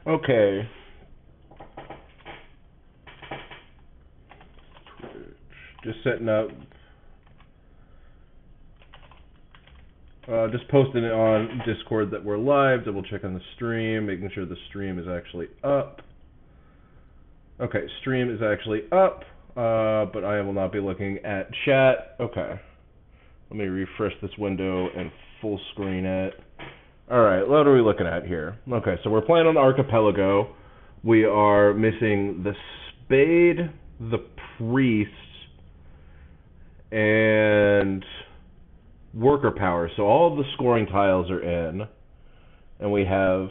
Okay. Just setting up. Just posting it on Discord that we're live. Double check on the stream, making sure the stream is actually up. Okay, stream is actually up, but I will not be looking at chat. Okay. Let me refresh this window and full screen it. Alright, what are we looking at here? Okay, so we're playing on Archipelago. We are missing the Spade, the Priest, and Worker Power. So all of the scoring tiles are in. And we have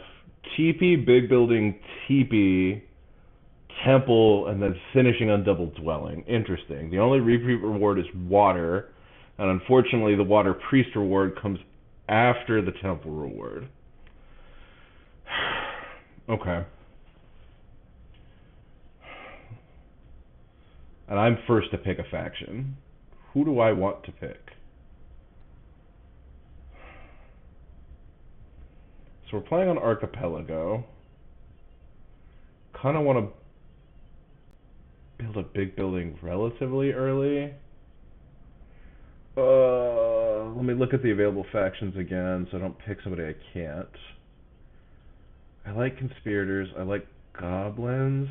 Teepee, Big Building, Teepee, Temple, and then finishing on Double Dwelling. Interesting. The only repeat reward is Water. And unfortunately, the Water Priest reward comes after the Temple reward. Okay. And I'm first to pick a faction. Who do I want to pick? So we're playing on Archipelago. Kind of want to build a big building relatively early. Let me look at the available factions again so I don't pick somebody I can't. I like Conspirators. I like Goblins.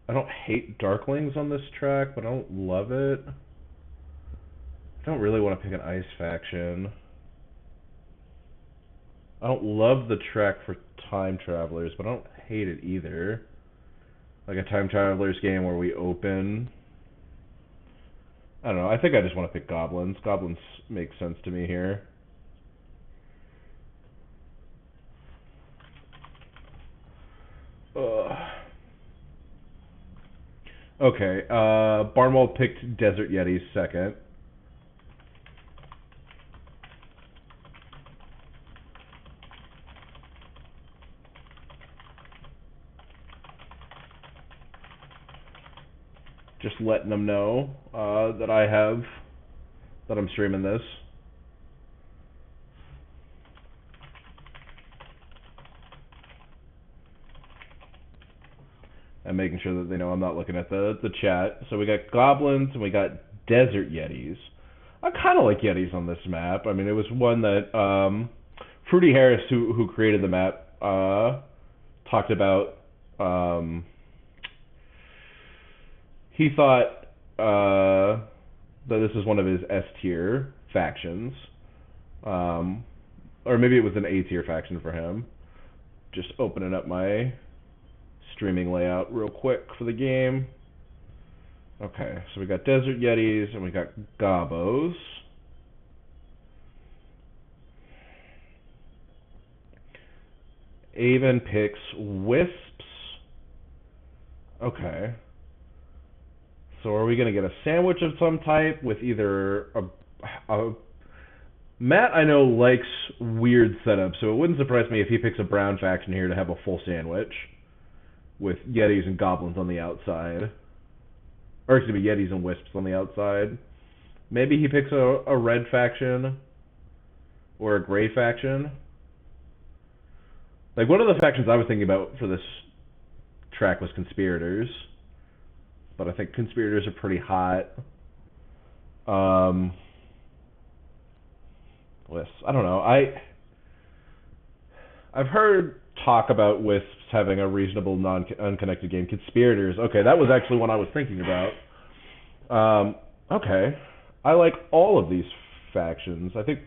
I don't hate Darklings on this track, but I don't love it. I don't really want to pick an Ice faction. I don't love the track for Time Travelers, but I don't hate it either. Like a Time Travelers game where we open. I don't know. I think I just want to pick Goblins. Goblins make sense to me here. Okay. Barnawal picked Desert Yetis second. Just letting them know that I'm streaming this. And making sure that they know I'm not looking at the chat. So we got Goblins and we got Desert Yetis. I kind of like Yetis on this map. I mean, it was one that Fruity Harris, who created the map, talked about. He thought that this is one of his S tier factions, or maybe it was an A tier faction for him. Just opening up my streaming layout real quick for the game. Okay, so we got Desert Yetis and we got Gobos. Avon picks Wisps. Okay. So are we going to get a sandwich of some type with either a Matt, I know, likes weird setups, so it wouldn't surprise me if he picks a brown faction here to have a full sandwich with Yetis and Goblins on the outside. Or excuse me, Yetis and Wisps on the outside. Maybe he picks a red faction or a gray faction. Like, one of the factions I was thinking about for this track was Conspirators. But I think Conspirators are pretty hot. Wisps. I don't know. I've heard talk about Wisps having a reasonable unconnected game. Conspirators. Okay, that was actually one I was thinking about. Okay. I like all of these factions. I think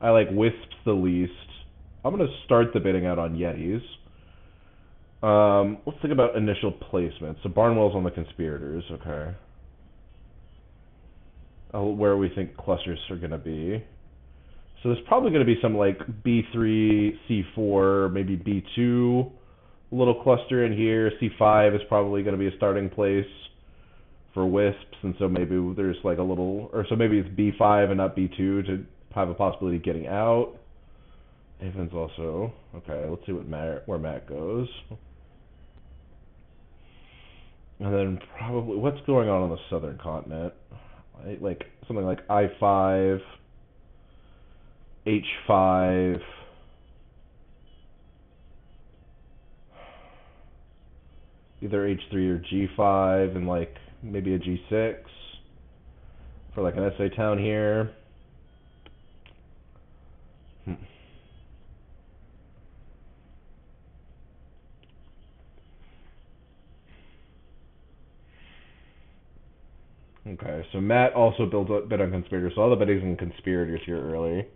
I like Wisps the least. I'm going to start the bidding out on Yetis. Let's think about initial placement. So Barnawal's on the Conspirators, okay. Where we think clusters are going to be. So there's probably going to be some like B3, C4, maybe B2 little cluster in here. C5 is probably going to be a starting place for Wisps, and so maybe there's like a little, or so maybe it's B5 and not B2 to have a possibility of getting out. Avon's also, okay, let's see where Matt goes. And then probably, what's going on the southern continent? Like something like I5, H5, either H3 or G5 and like maybe a G6 for like an SA town here. Okay, so Matt also built a bit on Conspirators, so all the biddings in Conspirators here early.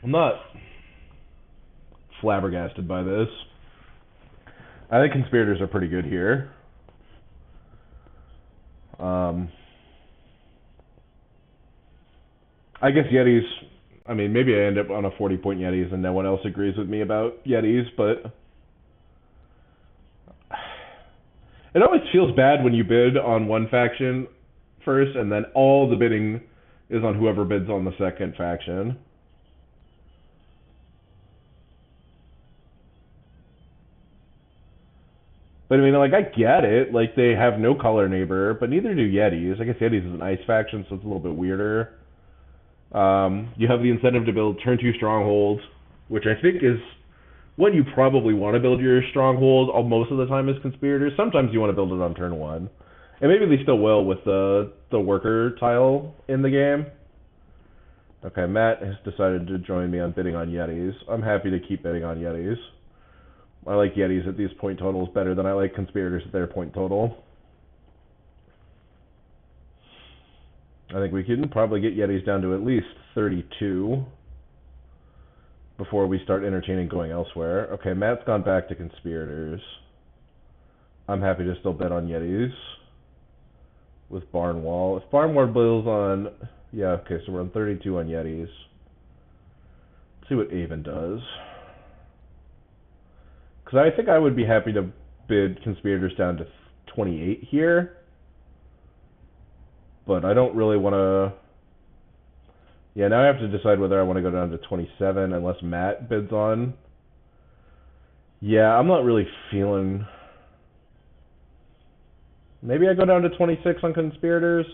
I'm not flabbergasted by this. I think Conspirators are pretty good here. I guess Yetis, I mean, maybe I end up on a 40-point Yetis and no one else agrees with me about Yetis, but it always feels bad when you bid on one faction first and then all the bidding is on whoever bids on the second faction. But I mean, like, I get it. Like, they have no color neighbor, but neither do Yetis. I guess Yetis is an ice faction, so it's a little bit weirder. You have the incentive to build turn 2 strongholds, which I think is what you probably want to build your stronghold most of the time as Conspirators. Sometimes you want to build it on turn 1. And maybe they still will with the worker tile in the game. Okay, Matt has decided to join me on bidding on Yetis. I'm happy to keep bidding on Yetis. I like Yetis at these point totals better than I like Conspirators at their point total. I think we can probably get Yetis down to at least 32 before we start entertaining going elsewhere. Okay, Matt's gone back to Conspirators. I'm happy to still bet on Yetis with Barnawal. If Barnawal builds on... Yeah, okay, so we're on 32 on Yetis. Let's see what Avon does. Because I think I would be happy to bid Conspirators down to 28 here. But I don't really want to... Yeah, now I have to decide whether I want to go down to 27 unless Matt bids on. Yeah, I'm not really feeling... Maybe I go down to 26 on Conspirators?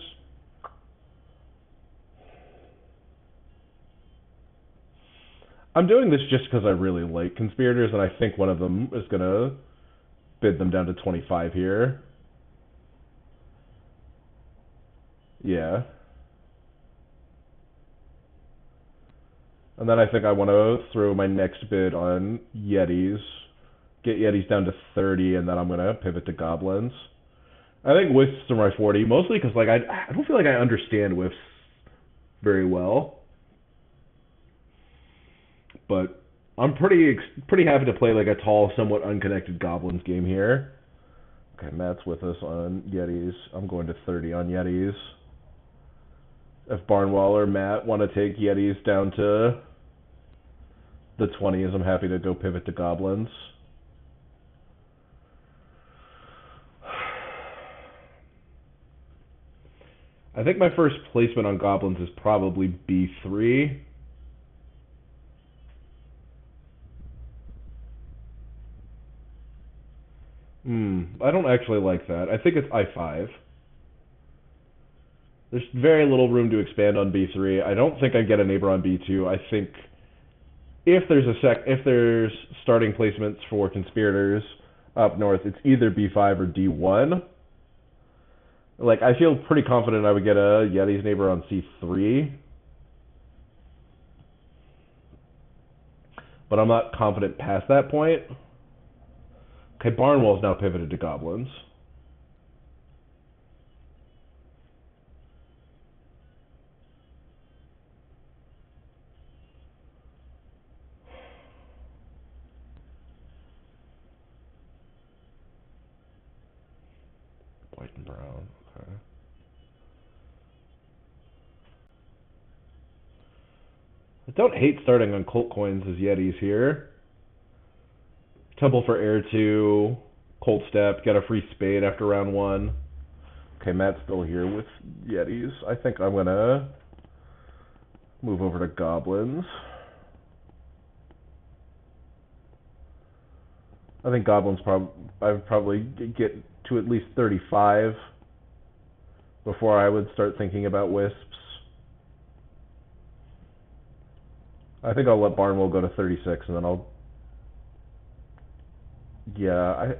I'm doing this just because I really like Conspirators, and I think one of them is going to bid them down to 25 here. Yeah. And then I think I want to throw my next bid on Yetis, get Yetis down to 30, and then I'm going to pivot to Goblins. I think Wisps are my 40, mostly because like I don't feel like I understand Wisps very well. But I'm pretty happy to play like a tall, somewhat unconnected Goblins game here. Okay, Matt's with us on Yetis. I'm going to 30 on Yetis. If Barnawal or Matt want to take Yetis down to the 20s, I'm happy to go pivot to Goblins. I think my first placement on Goblins is probably B3. I don't actually like that. I think it's I5. There's very little room to expand on B3. I don't think I get a neighbor on B2. I think if there's starting placements for Conspirators up north, it's either B5 or D1. Like, I feel pretty confident I would get a Yetis neighbor on C3. But I'm not confident past that point. Okay, Barnawal's now pivoted to Goblins. White and brown, okay. I don't hate starting on Cult Coins as Yetis here. Temple for Heir 2, Cold Step, get a free Spade after round 1. Okay, Matt's still here with Yetis. I think I'm going to move over to Goblins. I think Goblins I would probably get to at least 35 before I would start thinking about Wisps. I think I'll let Barnawal go to 36 and then I'll Yeah,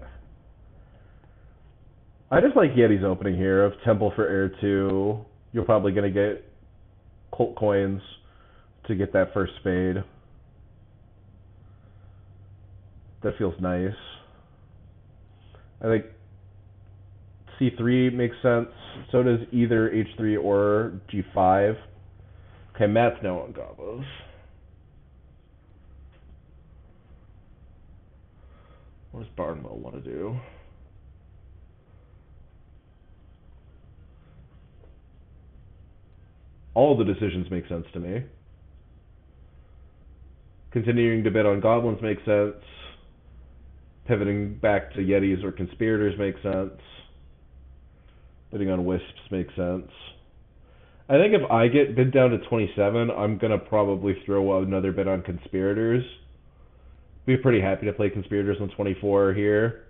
I just like Yeti's opening here of Temple for Air 2. You're probably going to get Cult Coins to get that first spade. That feels nice. I think C3 makes sense. So does either H3 or G5. Okay, Matt's now on Gobos. What does Barnawal want to do? All the decisions make sense to me. Continuing to bet on goblins makes sense. Pivoting back to Yetis or conspirators makes sense. Bidding on wisps makes sense. I think if I get bid down to 27, I'm going to probably throw another bid on conspirators. Be pretty happy to play conspirators on 24 here.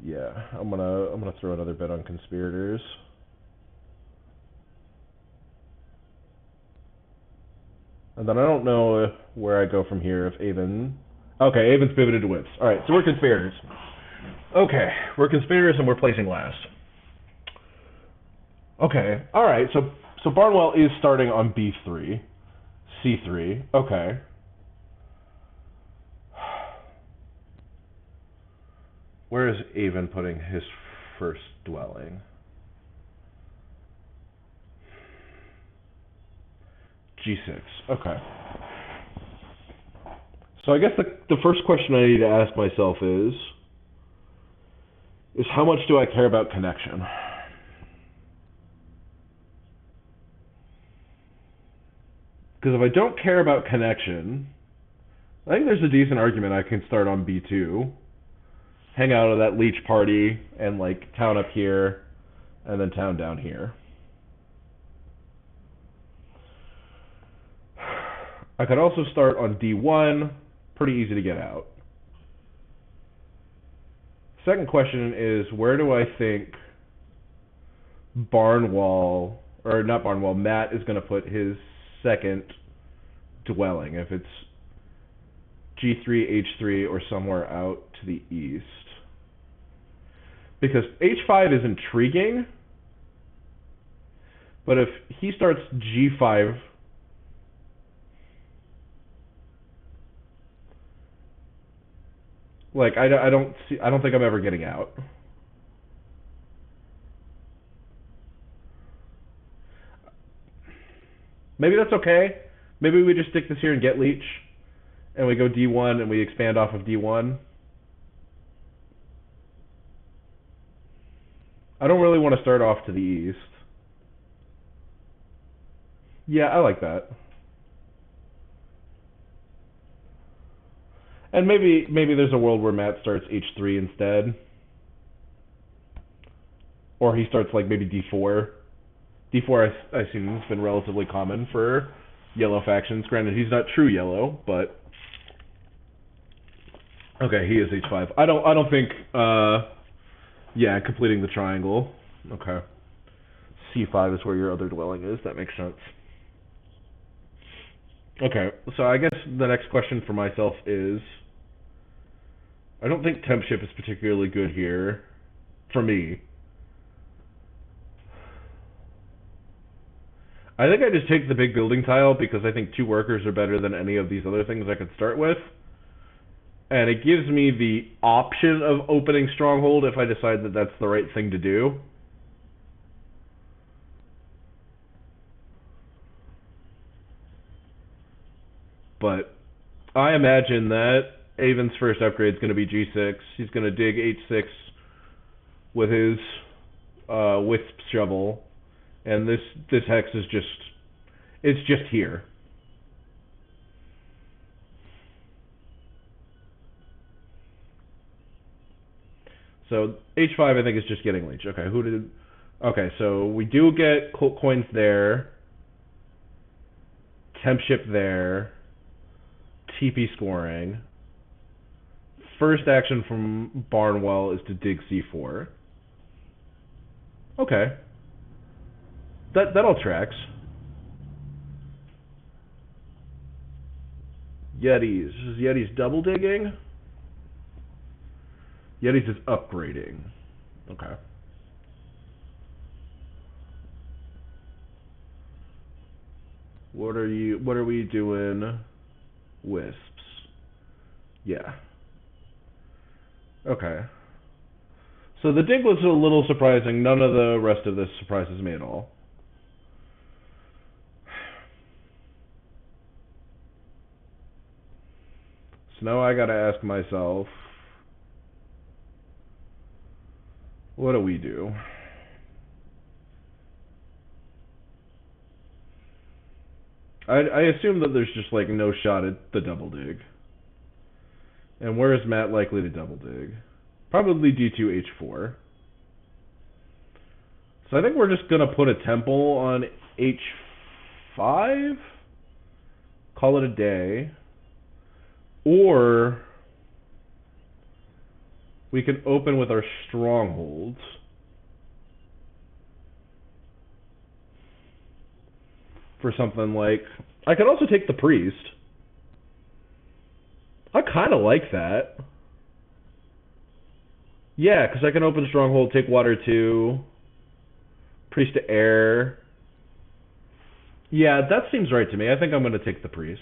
Yeah, I'm gonna throw another bid on conspirators. And then I don't know where I go from here if Avon... Okay, Avon's pivoted to whips. Alright, so we're conspirators. Okay, we're conspirators and we're placing last. Okay, alright, so Barnawal is starting on B3. C3, okay. Where is Avon putting his first dwelling? G6, okay. So I guess the first question I need to ask myself is how much do I care about connection? Because if I don't care about connection, I think there's a decent argument I can start on B2, hang out at that leech party, and like town up here, and then town down here. I could also start on D1, pretty easy to get out. Second question is, where do I think Barnawal, or not Barnawal, Matt is going to put his second dwelling, if it's G3, H3, or somewhere out to the east. Because H5 is intriguing, but if he starts G5, like I don't think I'm ever getting out. Maybe that's okay. Maybe we just stick this here and get leech, and we go D1 and we expand off of D1. I don't really want to start off to the east. Yeah, I like that. And maybe there's a world where Matt starts H3 instead. Or he starts like maybe D4. D4 I assume has been relatively common for yellow factions. Granted, he's not true yellow, but okay, he is H5. I don't think yeah, completing the triangle. Okay. C5 is where your other dwelling is. That makes sense. Okay, so I guess the next question for myself is, I don't think tempship is particularly good here for me. I think I just take the big building tile because I think 2 workers are better than any of these other things I could start with. And it gives me the option of opening Stronghold if I decide that that's the right thing to do. But I imagine that Avon's first upgrade is going to be G6. He's going to dig H6 with his wisp shovel. And this hex is it's just here. So H5 I think is just getting leech. Okay, okay, so we do get cult coins there. Tempship there. TP scoring. First action from Barnawal is to dig C4. Okay. That all tracks. Yetis. Is Yetis double digging? Yetis is upgrading. Okay. What are we doing? Wisps. Yeah. Okay. So the dig was a little surprising. None of the rest of this surprises me at all. So now I gotta ask myself, what do we do? I assume that there's just like no shot at the double dig. And where is Matt likely to double dig? Probably D2H4. So I think we're just gonna put a temple on H5. Call it a day. Or we can open with our strongholds. For something like, I could also take the priest. I kind of like that. Yeah, because I can open stronghold, take water 2, priest to air. Yeah, that seems right to me. I think I'm going to take the priest.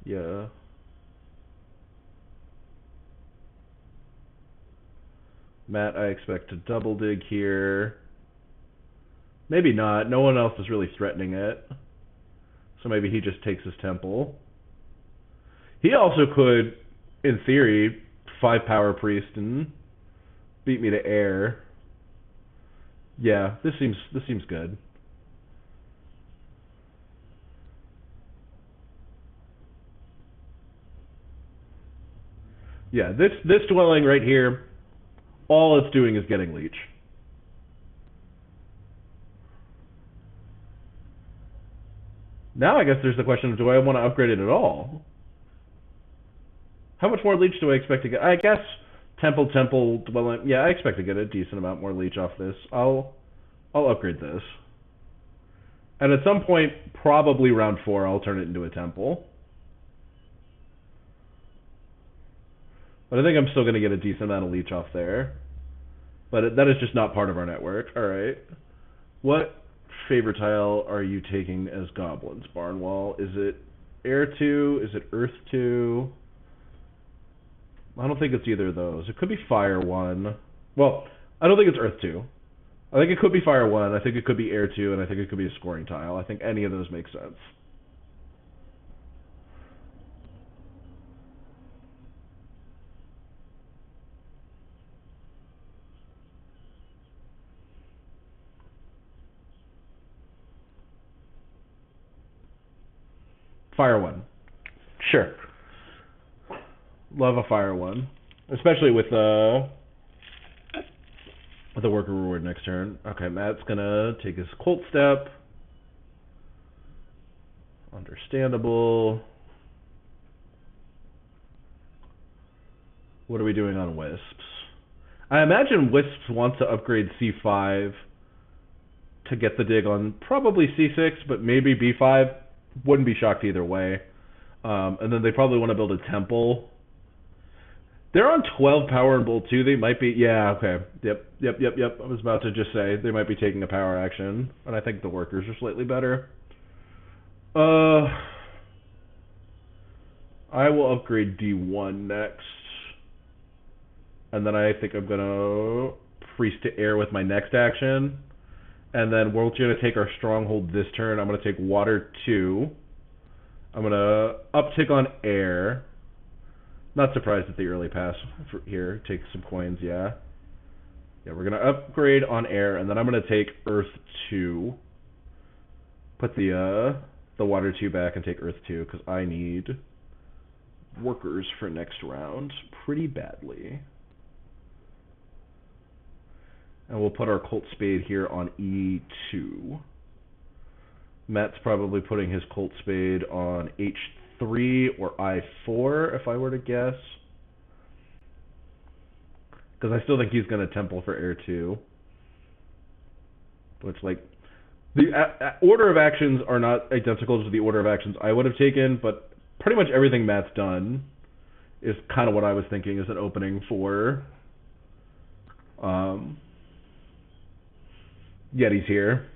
Yeah. Matt, I expect to double dig here. Maybe not. No one else is really threatening it. So maybe he just takes his temple. He also could, in theory, 5 power priest and beat me to air. Yeah, this seems good. Yeah, this dwelling right here, all it's doing is getting leech. Now I guess there's the question of, do I want to upgrade it at all? How much more leech do I expect to get? I guess temple dwelling. Yeah, I expect to get a decent amount more leech off this. I'll upgrade this. And at some point, probably round 4, I'll turn it into a temple. But I think I'm still going to get a decent amount of leech off there. But that is just not part of our network. Alright. What favor tile are you taking as goblins, Barnawal? Is it air 2? Is it earth 2? I don't think it's either of those. It could be fire 1. Well, I don't think it's earth 2. I think it could be fire 1. I think it could be air 2. And I think it could be a scoring tile. I think any of those make sense. Fire 1. Sure. Love a fire 1. Especially with the worker reward next turn. Okay, Matt's gonna take his Colt Step. Understandable. What are we doing on Wisps? I imagine Wisps wants to upgrade C5 to get the dig on probably C6, but maybe B5. Wouldn't be shocked either way. And then they probably want to build a temple. They're on 12 power and bolt 2. They might be... Yeah, okay. Yep. I was about to just say they might be taking a power action. And I think the workers are slightly better. I will upgrade D1 next. And then I think I'm going to priest to air with my next action. And then we're going to take our stronghold this turn. I'm going to take water 2. I'm going to uptick on air. Not surprised at the early pass for here. Take some coins, yeah. Yeah, we're going to upgrade on air. And then I'm going to take earth 2. Put the water 2 back and take earth 2. Because I need workers for next round pretty badly. And we'll put our Colt Spade here on E2. Matt's probably putting his Colt Spade on I3 or I4 if I were to guess. Because I still think he's going to temple for heir 2. Which, like, the order of actions are not identical to the order of actions I would have taken, but pretty much everything Matt's done is kind of what I was thinking as an opening for Yeti's here.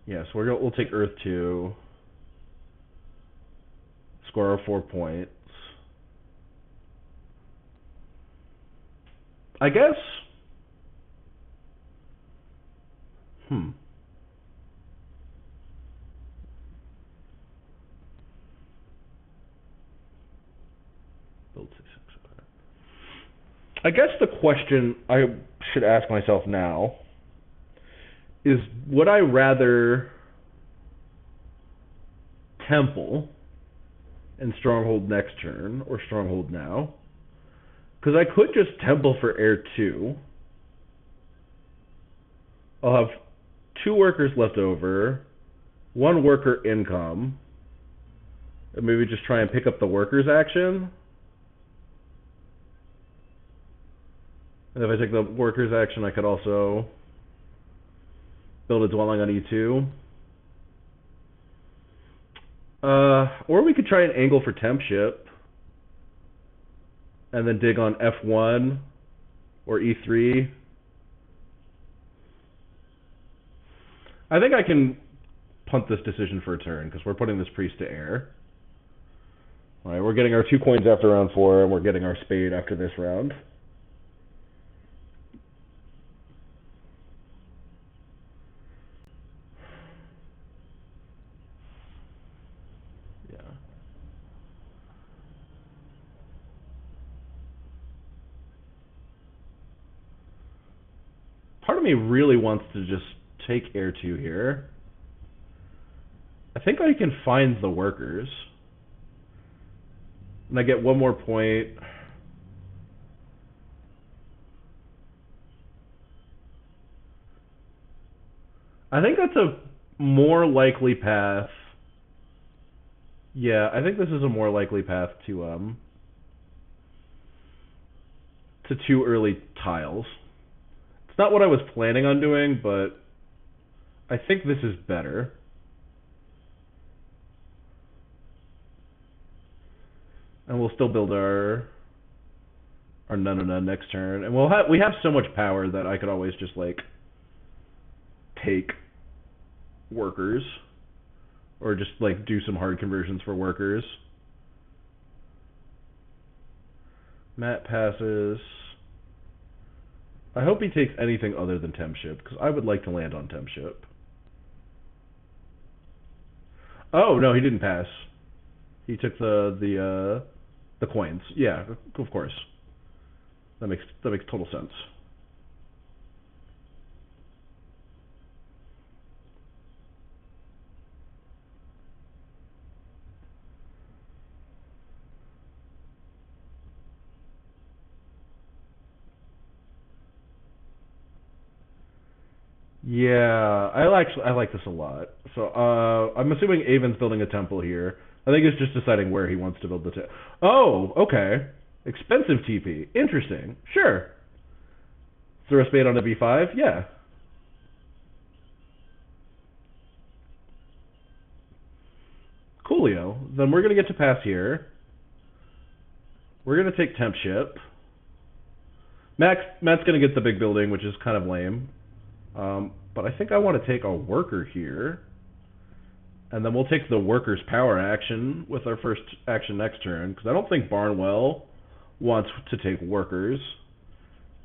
Yeah, so we'll take Earth 2. Score our 4 points. I guess. Build 6. I guess the question I should ask myself now is, would I rather temple and stronghold next turn or stronghold now? Because I could just temple for heir 2. I'll have 2 workers left over, 1 worker income, and maybe just try and pick up the workers action. And if I take the workers action, I could also build a dwelling on E2. Or we could try and angle for temp ship and then dig on F1 or E3. I think I can punt this decision for a turn because we're putting this priest to heir. All right, we're getting our 2 coins after round 4, and we're getting our spade after this round. Part of me really wants to just take heir 2 here. I think I can find the workers. And I get 1 more point. I think that's a more likely path. Yeah, I think this is a more likely path to 2 early tiles. It's not what I was planning on doing, but I think this is better. And we'll still build our none next turn, and we have so much power that I could always just like take workers, or just like do some hard conversions for workers. Matt passes. I hope he takes anything other than temp ship, because I would like to land on temp ship. Oh no, he didn't pass. He took the coins. Yeah, of course. That makes total sense. Yeah, I like this a lot. So I'm assuming Avon's building a temple here. I think it's just deciding where he wants to build the temple. Oh, okay. Expensive TP. Interesting. Sure. Throw a spade on a B5? Yeah. Coolio. Then we're going to get to pass here. We're going to take temp ship. Matt's going to get the big building, which is kind of lame. But I think I want to take a worker here. And then we'll take the worker's power action with our first action next turn, because I don't think Barnawal wants to take workers.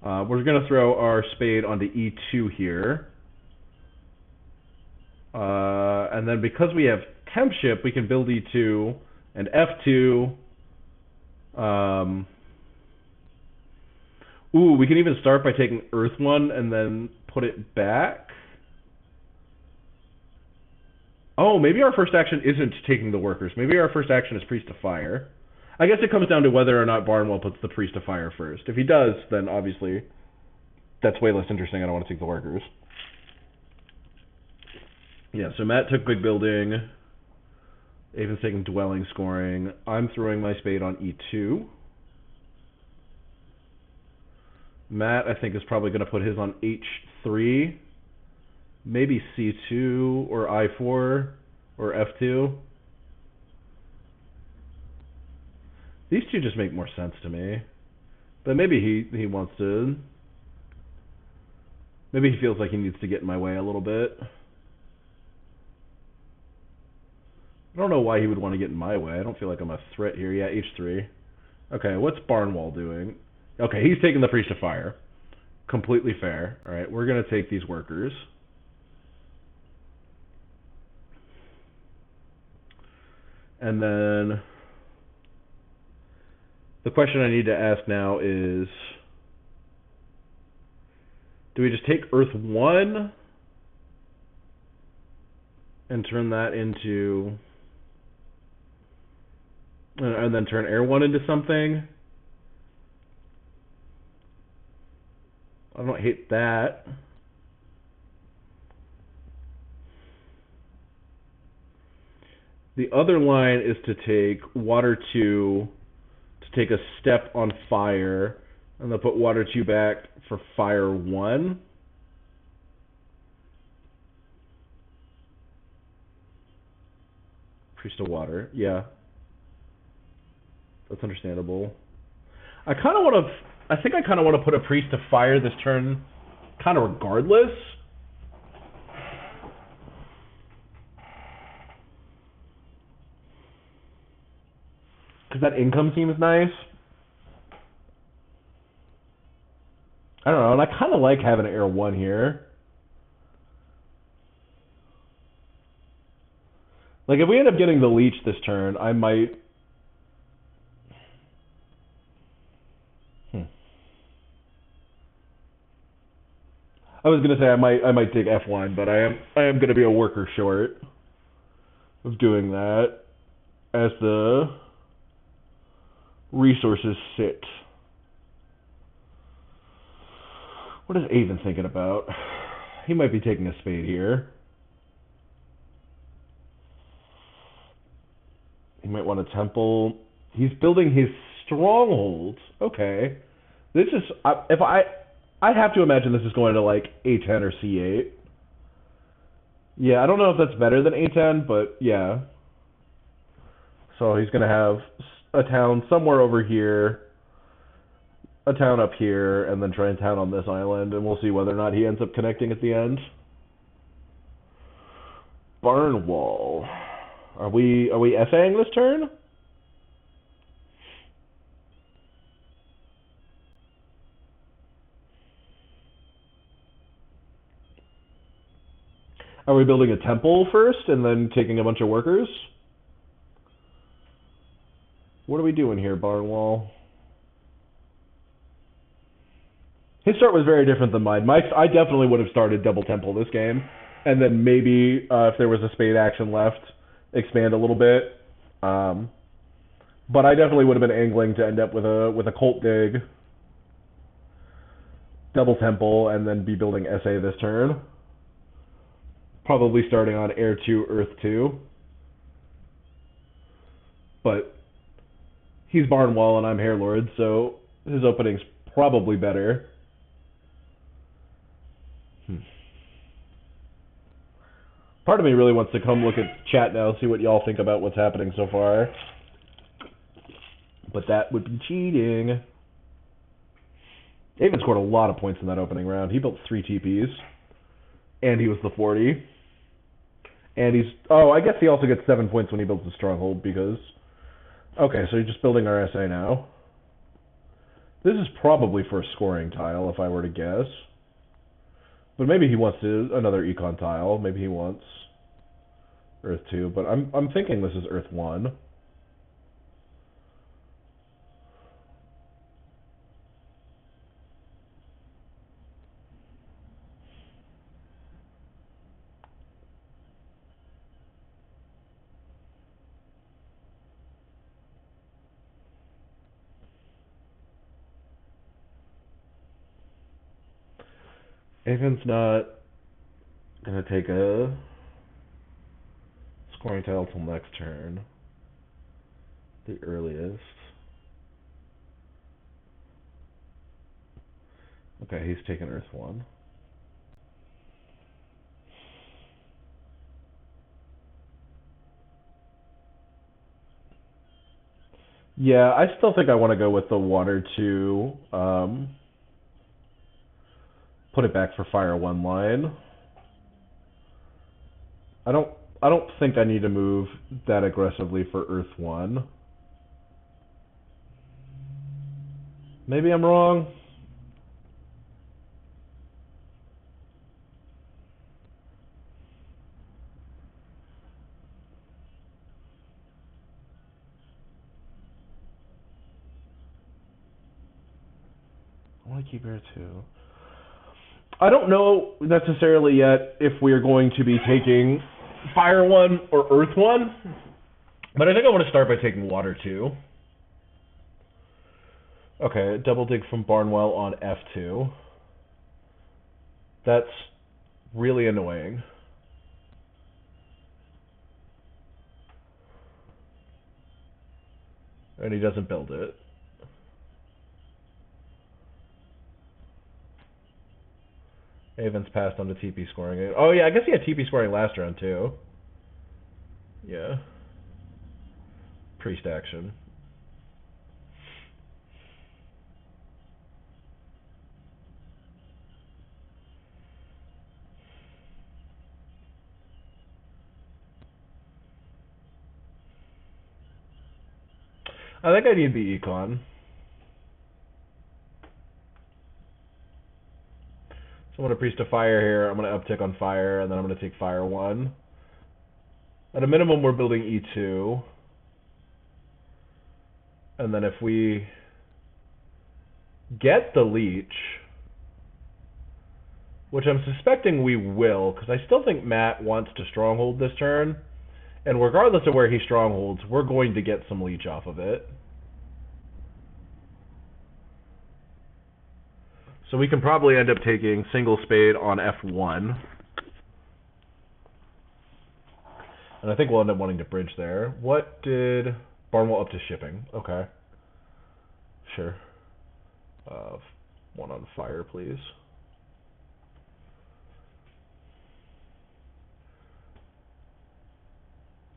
We're going to throw our spade onto E2 here. And then because we have temp ship, we can build E2 and F2. Ooh, we can even start by taking Earth 1 and then put it back. Oh, maybe our first action isn't taking the workers. Maybe our first action is priest to fire. I guess it comes down to whether or not Barnawal puts the priest to fire first. If he does, then obviously that's way less interesting. I don't want to take the workers. Yeah, so Matt took big building. Aven's taking dwelling scoring. I'm throwing my spade on E2. Matt, I think, is probably going to put his on H3. Maybe C2 or I4 or F2. These two just make more sense to me. But maybe he wants to... Maybe he feels like he needs to get in my way a little bit. I don't know why he would want to get in my way. I don't feel like I'm a threat here. Yeah, H3. Okay, what's Barnawal doing? Okay, he's taking the Priest of Fire. Completely fair. Alright, we're going to take these workers. And then... the question I need to ask now is... do we just take Earth 1 and turn that into... and then turn Air 1 into something? I don't hate that. The other line is to take Water 2 to take a step on Fire, and then put Water 2 back for Fire 1. Priest of Water, yeah. That's understandable. I kind of want to... I think I kind of want to put a Priest of Fire this turn, kind of regardless. Because that income seems nice. I don't know, and I kind of like having Air 1 here. Like, if we end up getting the Leech this turn, I might... I was gonna say I might take F1, but I am gonna be a worker short of doing that as the resources sit. What is Aven thinking about? He might be taking a spade here. He might want a temple. He's building his stronghold. Okay. This is... I'd have to imagine this is going to like A10 or C8. Yeah, I don't know if that's better than A10, but yeah. So he's going to have a town somewhere over here, a town up here, and then try and town on this island, and we'll see whether or not he ends up connecting at the end. Barnawal. Are we essaying this turn? Are we building a temple first and then taking a bunch of workers? What are we doing here, Barnawal? His start was very different than mine. I definitely would have started double temple this game, and then maybe if there was a spade action left, expand a little bit. But I definitely would have been angling to end up with a cult dig, double temple, and then be building SA this turn. Probably starting on Air 2, Earth 2. But he's Barnawal and I'm Hairlord, so his opening's probably better. Part of me really wants to come look at chat now, see what y'all think about what's happening so far. But that would be cheating. Aven scored a lot of points in that opening round. He built 3 TPs. And he was the 40. And he's... oh, I guess he also gets 7 points when he builds a stronghold because... okay, so you're just building our SA now. This is probably for a scoring tile, if I were to guess. But maybe he wants another econ tile. Maybe he wants Earth 2. But I'm thinking this is Earth 1. Avon's not gonna take a scoring tile till next turn. The earliest. Okay, he's taking Earth 1. Yeah, I still think I want to go with the Water 2. Put it back for Fire 1 line. I don't think I need to move that aggressively for Earth 1. Maybe I'm wrong. I want to keep Air 2. I don't know necessarily yet if we are going to be taking Fire 1 or Earth 1, but I think I want to start by taking Water 2. Okay, double dig from Barnawal on F2. That's really annoying. And he doesn't build it. Avon's passed on to TP scoring. Oh yeah, I guess he had TP scoring last round too. Yeah. Priest action. I think I need the econ. So I'm going to Priest to Fire here. I'm going to uptick on Fire, and then I'm going to take Fire 1. At a minimum, we're building E2. And then if we get the Leech, which I'm suspecting we will, because I still think Matt wants to Stronghold this turn. And regardless of where he Strongholds, we're going to get some Leech off of it. So we can probably end up taking Single Spade on F1. And I think we'll end up wanting to bridge there. What did... Barnawal up to shipping. Okay. Sure. 1 on Fire, please.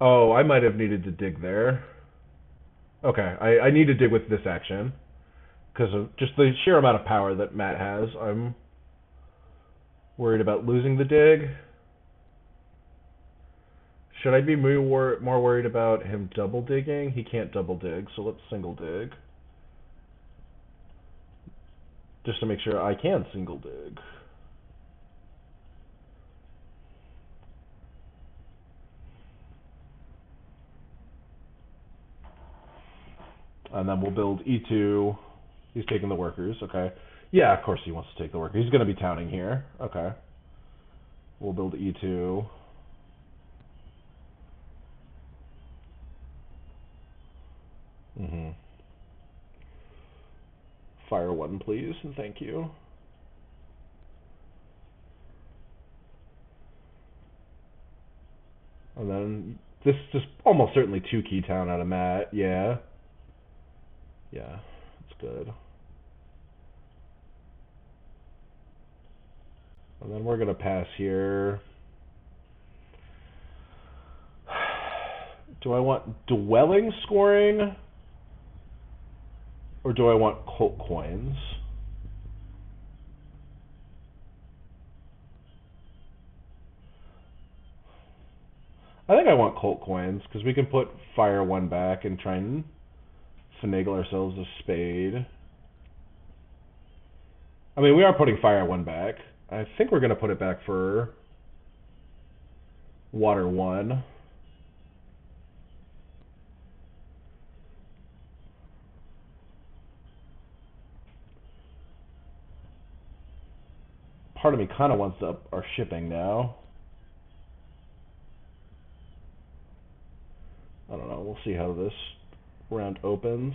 Oh, I might have needed to dig there. Okay, I need to dig with this action. Because of just the sheer amount of power that Matt has. I'm worried about losing the dig. Should I be more worried about him double digging? He can't double dig, so let's single dig. Just to make sure I can single dig. And then we'll build E2. He's taking the workers, okay. Yeah, of course he wants to take the workers. He's going to be towning here, okay. We'll build E2. Fire 1, please, and thank you. And then this is almost certainly 2 key town out of Matt, yeah. Yeah, that's good. And then we're going to pass here. Do I want Dwelling scoring? Or do I want Cult coins? I think I want Cult coins, because we can put Fire 1 back and try and finagle ourselves a Spade. I mean, we are putting Fire 1 back. I think we're going to put it back for Water 1. Part of me kind of wants to up our shipping now. I don't know. We'll see how this round opens.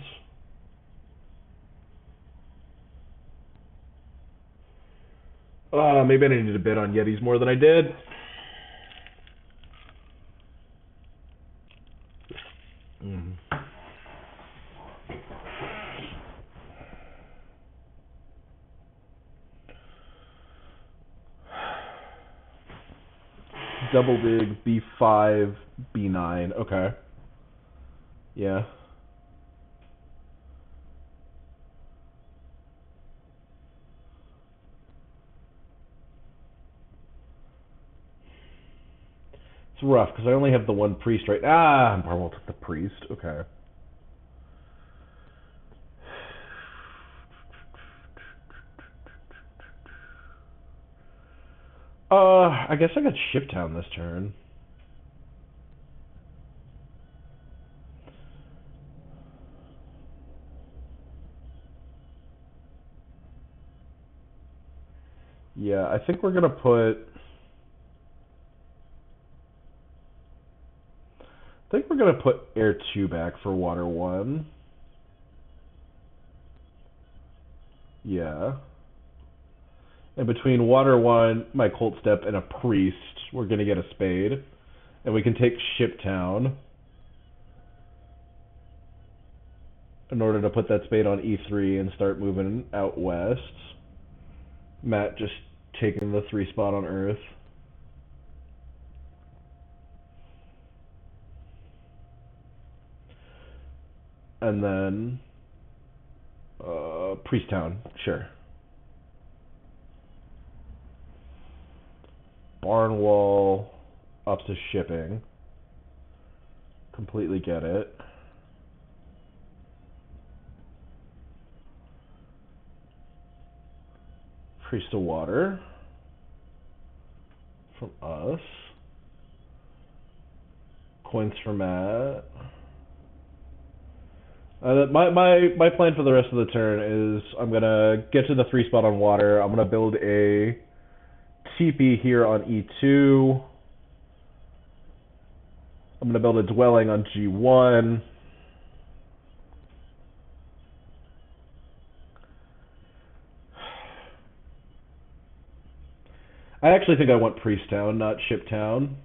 Maybe I needed to bid on Yetis more than I did. Mm. Double dig, B5, B9. Okay. Yeah. It's rough because I only have the one priest right. Barnawal took the priest. Okay. I guess I got Shiptown this turn. Yeah, I think we're gonna put. I think we're gonna put Air 2 back for Water 1. Yeah. And between Water 1, my Colt Step, and a Priest, we're gonna get a Spade. And we can take Shiptown in order to put that Spade on E3 and start moving out west. Matt just taking the 3 spot on Earth. And then Priesttown, sure. Barnawal up to shipping. Completely get it. Priest of Water from us. Coins for Matt. My plan for the rest of the turn is I'm gonna get to the 3 spot on water. I'm gonna build a teepee here on E2. I'm gonna build a dwelling on G1. I actually think I want Priesttown, not Shiptown.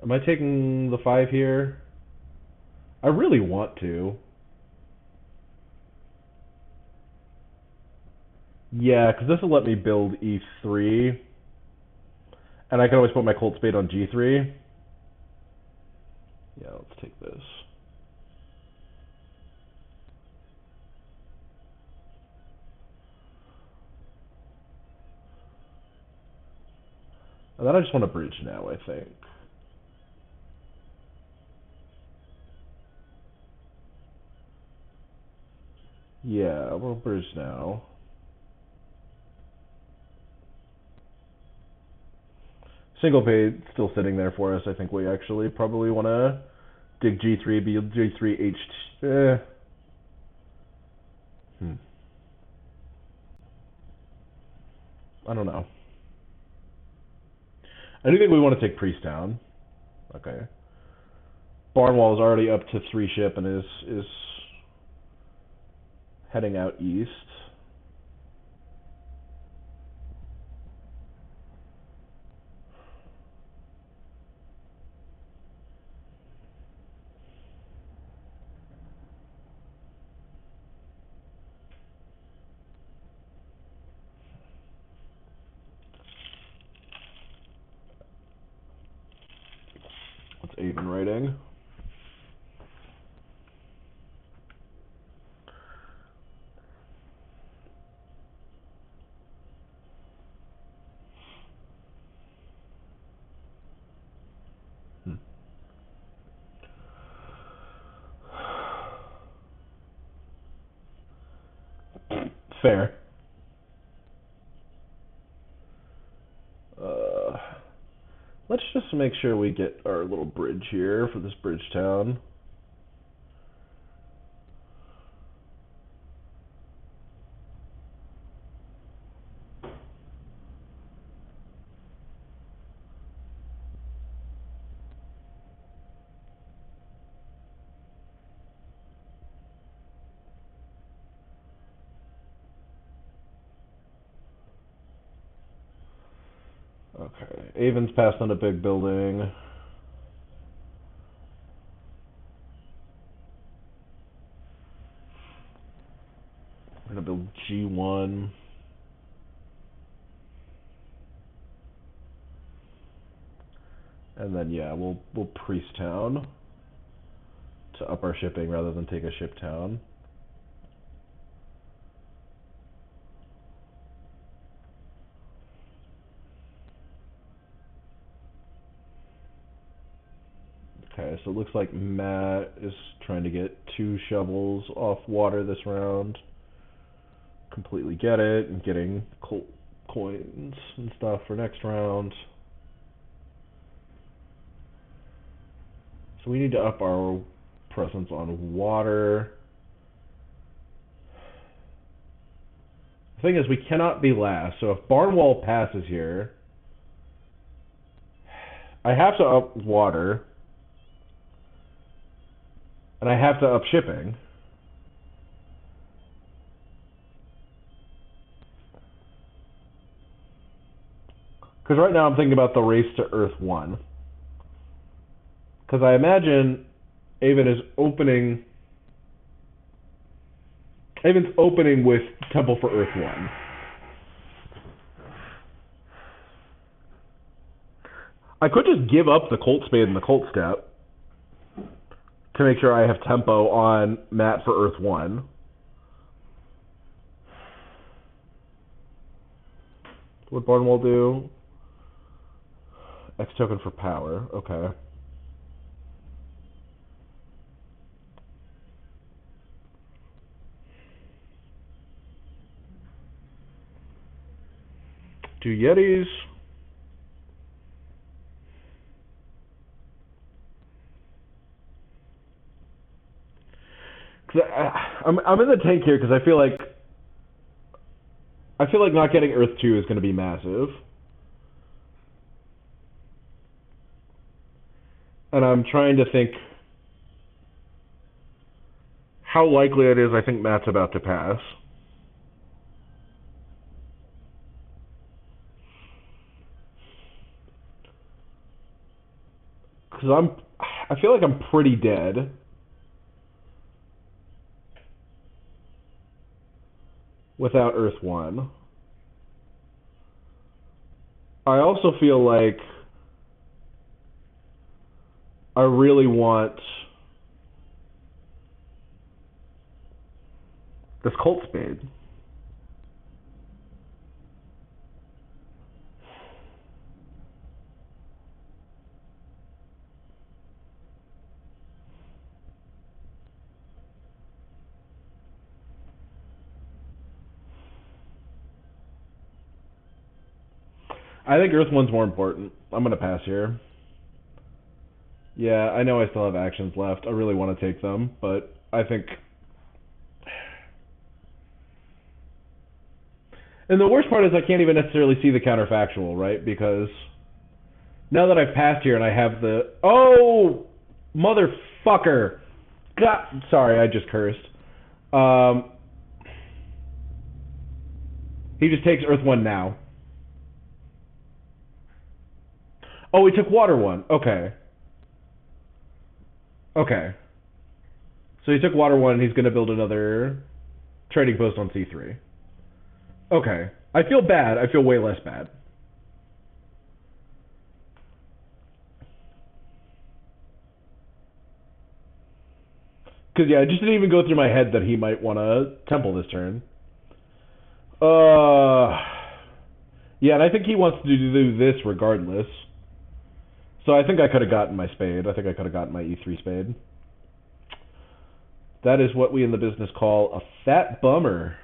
Am I taking the 5 here? I really want to. Yeah, because this will let me build E3. And I can always put my Colt Spade on G3. Yeah, let's take this. And then I just want to bridge now, I think. Yeah, we'll bridge now. Single pay still sitting there for us. I think we actually probably want to dig G3, be G3, H. I don't know. I do think we want to take Priest down. Okay. Barnawal is already up to 3 ship and is heading out east. What's Avon writing? Fair. Let's just make sure we get our little bridge here for this bridge town. Okay, Avon's passed on a big building. We're gonna build G1. And then yeah, we'll priest town to up our shipping rather than take a ship town. Okay, so it looks like Matt is trying to get 2 shovels off water this round. Completely get it, and getting coins and stuff for next round. So we need to up our presence on water. The thing is, we cannot be last, so if Barnawal passes here, I have to up water, and I have to up shipping. Because right now I'm thinking about the race to Earth 1. Because I imagine Avon is opening... Avon's opening with Temple for Earth 1. I could just give up the Colt Spade and the Colt Step to make sure I have tempo on Matt for Earth 1. What Barnawal do? X token for power. Okay. Two Yetis. I'm in the tank here because I feel like not getting Earth 2 is going to be massive. And I'm trying to think how likely it is I think Matt's about to pass. Because I feel like I'm pretty dead. Without Earth 1. I also feel like I really want this Colt Spade. I think Earth 1's more important. I'm going to pass here. Yeah, I know I still have actions left. I really want to take them, but I think... And the worst part is I can't even necessarily see the counterfactual, right? Because now that I've passed here and I have the... Oh! Motherfucker! God, sorry, I just cursed. He just takes Earth 1 now. Oh, he took Water 1. Okay. Okay. So he took Water 1 and he's going to build another trading post on C3. Okay. I feel bad. I feel way less bad. Because, yeah, it just didn't even go through my head that he might want to temple this turn. Yeah, and I think he wants to do this regardless. So I think I could have gotten my spade. I think I could have gotten my E3 spade. That is what we in the business call a fat bummer.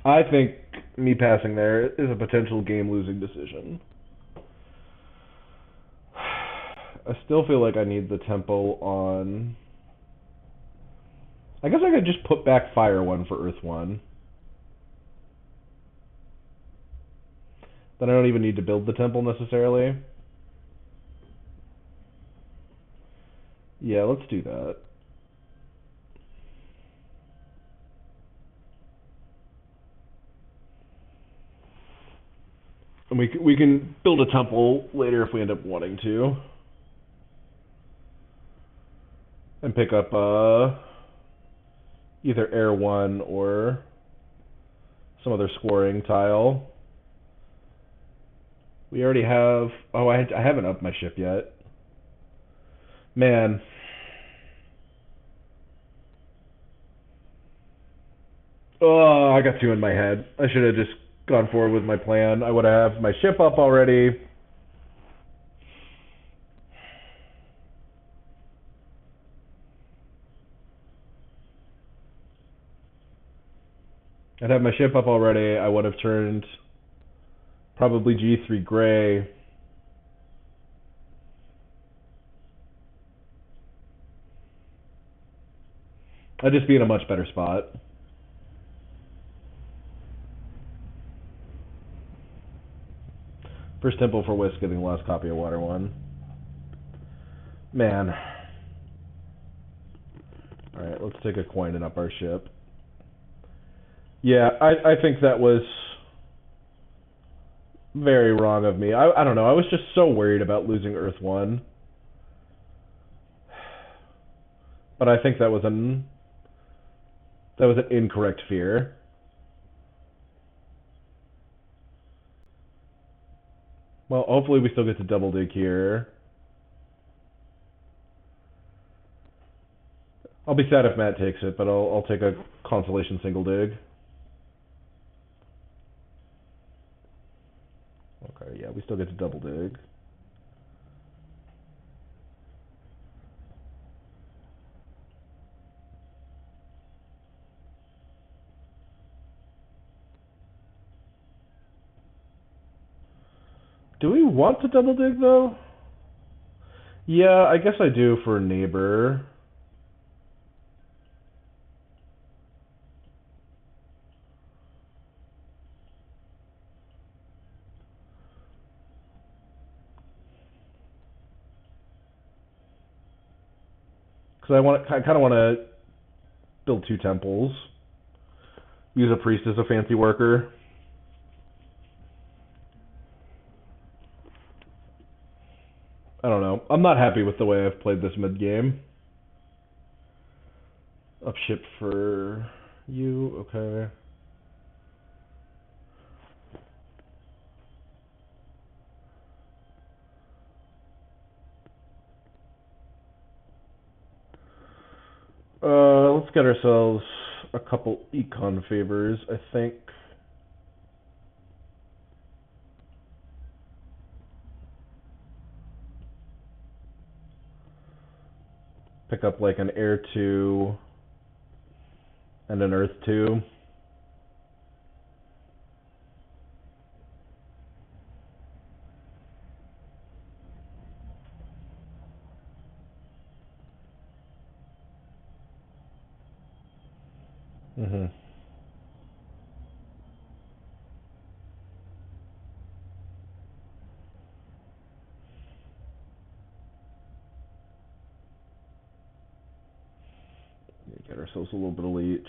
I think me passing there is a potential game-losing decision. I still feel like I need the tempo on... I guess I could just put back Fire 1 for Earth 1. Then I don't even need to build the temple necessarily. Yeah, let's do that. And we can build a temple later if we end up wanting to. And pick up either Air 1 or some other scoring tile. We already have... Oh, I haven't upped my ship yet. Man. Oh, I got two in my head. I should have just gone forward with my plan. I would have my ship up already. I'd have my ship up already. I would have turned probably G3 gray. I'd just be in a much better spot. First temple for Whisk getting the last copy of Water 1. Man. Alright, let's take a coin and up our ship. Yeah, I think that was very wrong of me. I don't know. I was just so worried about losing Earth 1. But I think that was an incorrect fear. Well, hopefully we still get to double dig here. I'll be sad if Matt takes it, but I'll take a consolation single dig. Okay, yeah, we still get to double dig. Do we want to double dig, though? Yeah, I guess I do for a neighbor. Because I kind of want to build two temples. Use a priest as a fancy worker. I don't know. I'm not happy with the way I've played this mid-game. Upship for you, okay. Let's get ourselves a couple econ favors, I think. Pick up like an Air 2 and an Earth 2. Mm-hmm. Get ourselves a little bit of leech.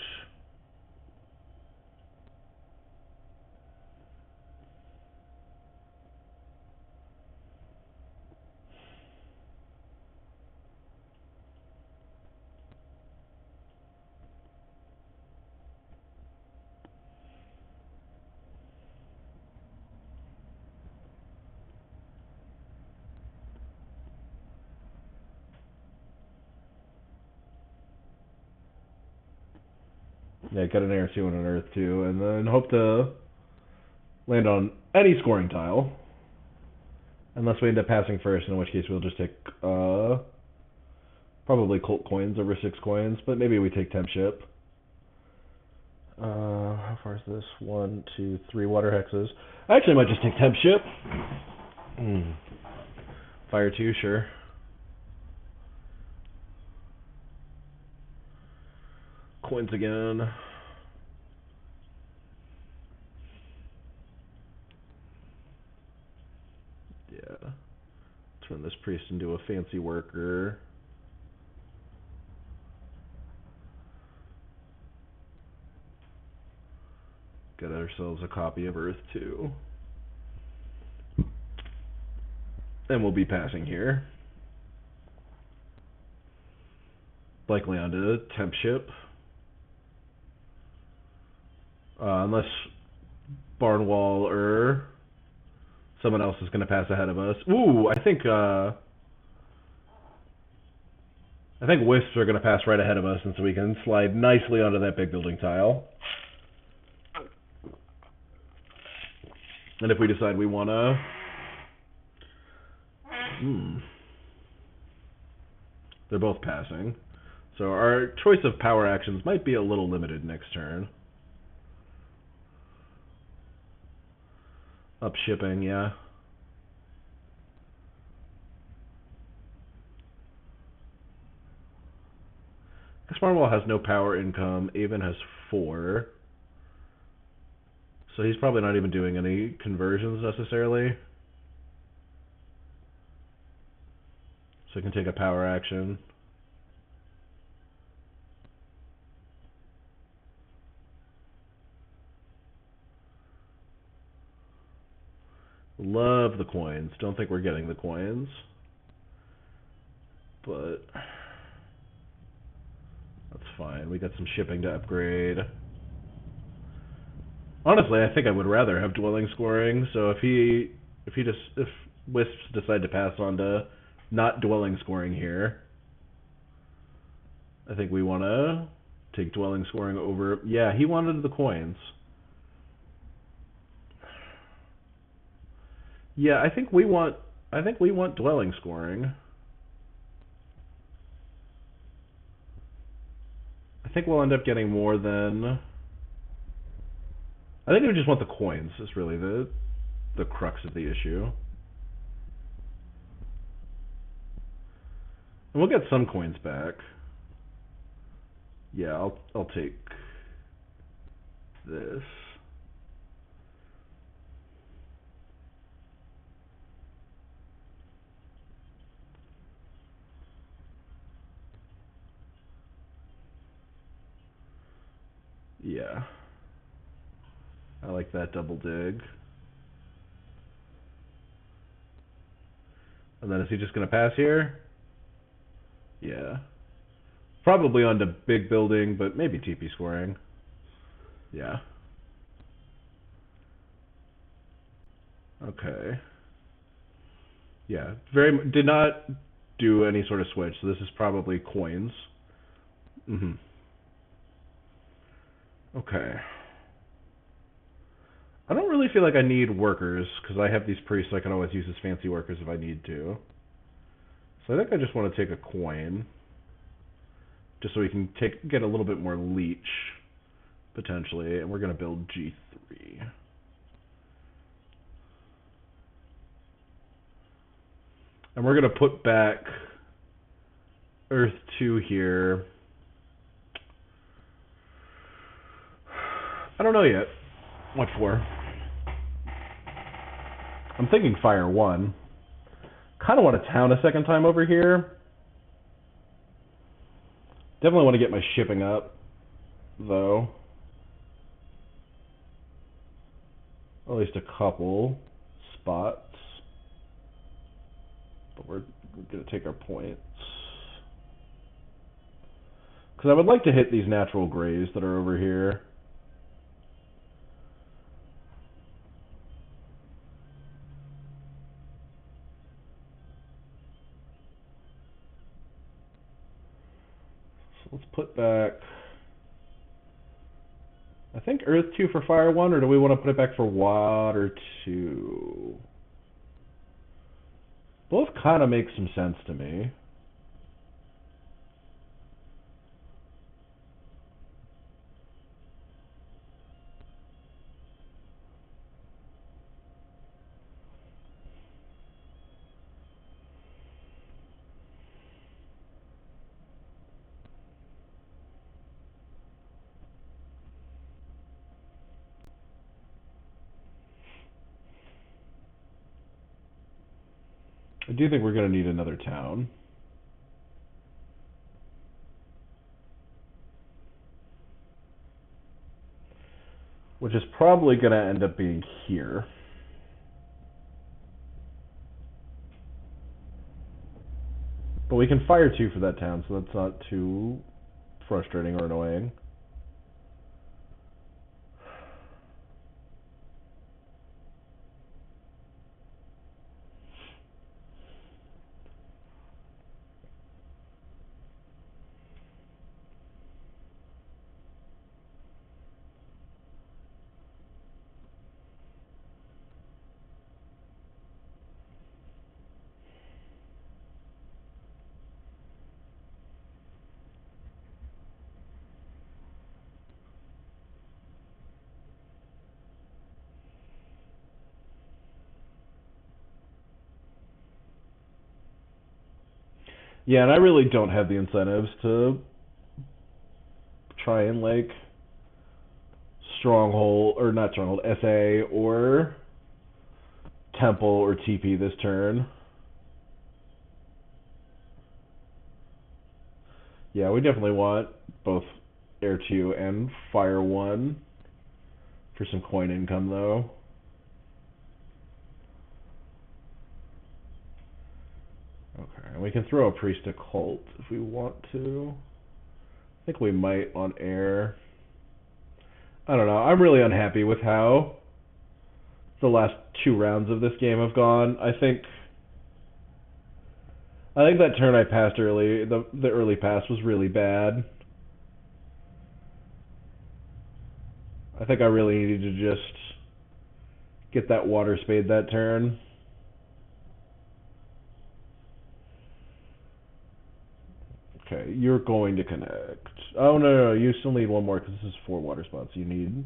Yeah, get an Air 2 and an Earth 2, and then hope to land on any scoring tile. Unless we end up passing first, in which case we'll just take probably Cult coins over 6 coins, but maybe we take Temp Ship. How far is this? 1, 2, 3 water hexes. I actually might just take Temp Ship. Fire 2, sure. Coins again. Yeah. Turn this priest into a fancy worker. ourselves a copy of Earth 2. And we'll be passing here. Likely onto a temp ship. Unless Barnawal or someone else is going to pass ahead of us. Ooh, I think wisps are going to pass right ahead of us, and so we can slide nicely onto that big building tile. And if we decide we want to... They're both passing. So our choice of power actions might be a little limited next turn. Up shipping, yeah. Barnawal has no power income. Avon has 4. So he's probably not even doing any conversions necessarily. So he can take a power action. Love the coins. Don't think we're getting the coins. But that's fine. We got some shipping to upgrade. Honestly, I think I would rather have dwelling scoring. So if wisps decide to pass on to not dwelling scoring here, I think we want to take dwelling scoring over. Yeah, he wanted the coins. Yeah, I think we want dwelling scoring. I think we'll end up getting more than... I think we just want the coins is really the crux of the issue. And we'll get some coins back. Yeah, I'll take this. Yeah. I like that double dig. And then is he just going to pass here? Yeah. Probably onto big building, but maybe TP scoring. Yeah. Okay. Yeah. Did not do any sort of switch, so this is probably coins. Okay. I don't really feel like I need workers, because I have these priests I can always use as fancy workers if I need to. So I think I just want to take a coin, just so we can get a little bit more leech, potentially, and we're going to build G3. And we're going to put back Earth 2 here. I don't know yet. What for? I'm thinking Fire 1. Kind of want to town a second time over here. Definitely want to get my shipping up, though. At least a couple spots. But we're going to take our points. Because I would like to hit these natural grays that are over here. So let's put back... I think Earth 2 for Fire 1, or do we want to put it back for Water 2? Both kind of make some sense to me. I do think we're going to need another town. which is probably going to end up being here. But we can fire 2 for that town, so that's not too frustrating or annoying. Yeah, and I really don't have the incentives to try and, like, Stronghold, or not Stronghold, SA or Temple or TP this turn. Yeah, we definitely want both Air 2 and Fire 1 for some coin income, though. Okay, and we can throw a Priest Occult if we want to. I think we might on air. I don't know. I'm really unhappy with how the last 2 rounds of this game have gone. I think that turn I passed early, the early pass was really bad. I think I really needed to just get that water spade that turn. Okay, you're going to connect. Oh, no, you still need 1 more because this is 4 water spots. You need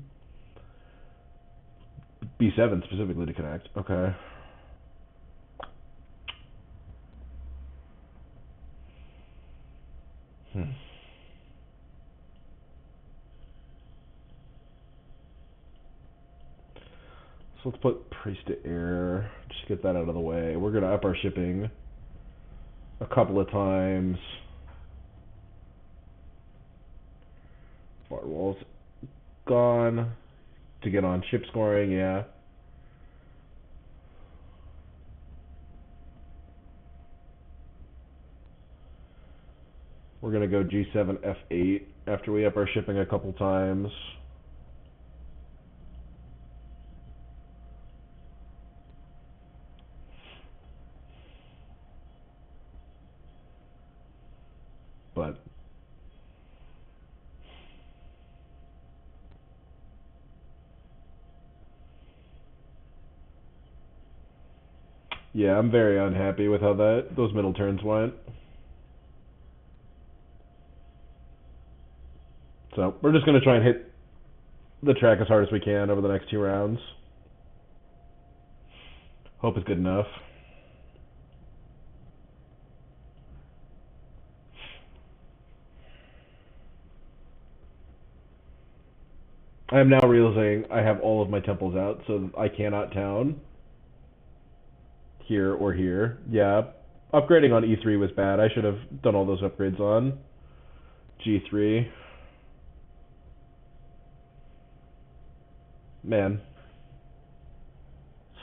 B7 specifically to connect. Okay. So let's put Priest to Air. Just get that out of the way. We're going to up our shipping a couple of times. Barnawal's gone to get on ship scoring, yeah. We're going to go G7, F8 after we up our shipping a couple times. But yeah, I'm very unhappy with how those middle turns went. So we're just going to try and hit the track as hard as we can over the next 2 rounds. Hope is good enough. I am now realizing I have all of my temples out, so I cannot town here or here. Yeah, upgrading on E3 was bad. I should have done all those upgrades on G3. Man.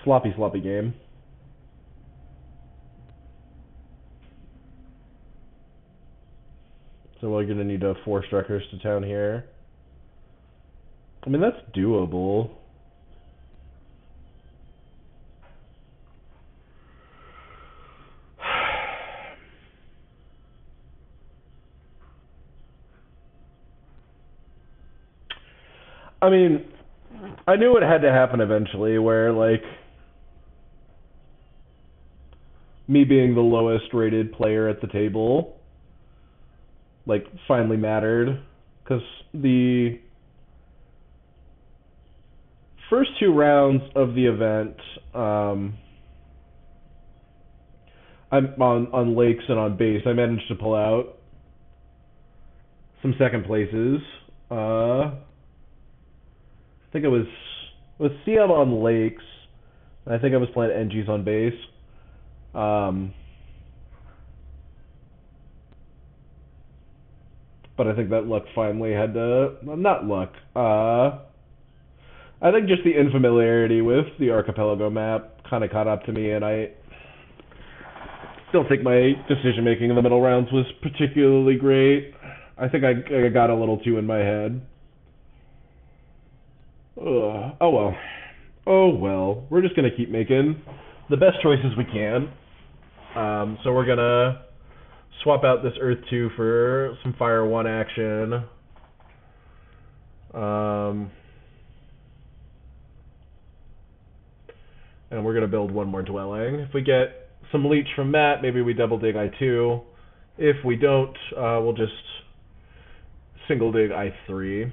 Sloppy game. So we're going to need 4 Struckers to town here. I mean, that's doable. I mean, I knew it had to happen eventually, where, like, me being the lowest rated player at the table, like, finally mattered. Because the first 2 rounds of the event, I'm on lakes and on base, I managed to pull out some second places. I think it was CM on lakes, and I think I was playing NGs on base. But I think that luck finally had to... Not luck. I think just the unfamiliarity with the Archipelago map kind of caught up to me, and I don't think my decision making in the middle rounds was particularly great. I think I got a little too in my head. Ugh. Oh well. Oh well. We're just gonna keep making the best choices we can. So we're gonna swap out this Earth 2 for some Fire 1 action. And we're gonna build one more dwelling. If we get some leech from Matt, maybe we double dig I2. If we don't, we'll just single dig I3.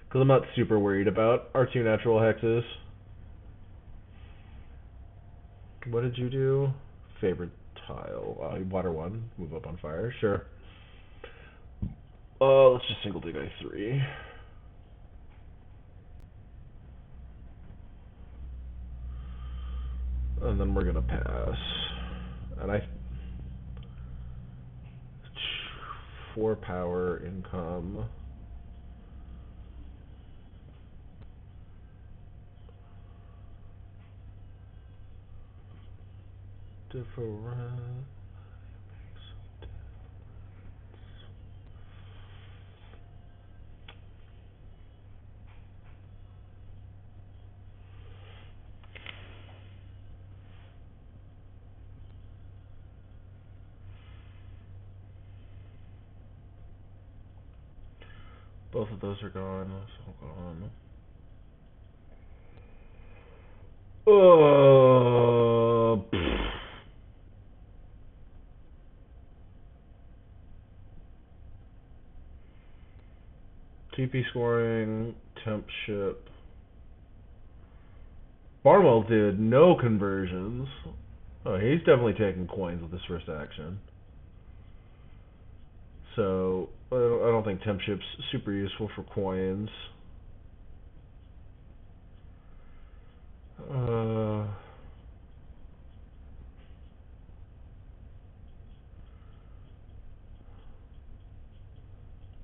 Because I'm not super worried about our 2 natural hexes. What did you do? Favorite tile. Water 1. Move up on fire. Sure. Let's just single dig I3. And then we're going to pass. And 4 power income. Different. Both of those are gone. Those are gone. TP scoring, temp ship. Barnawal did no conversions. Oh, he's definitely taking coins with his first action. So, I don't think temp ship's super useful for coins.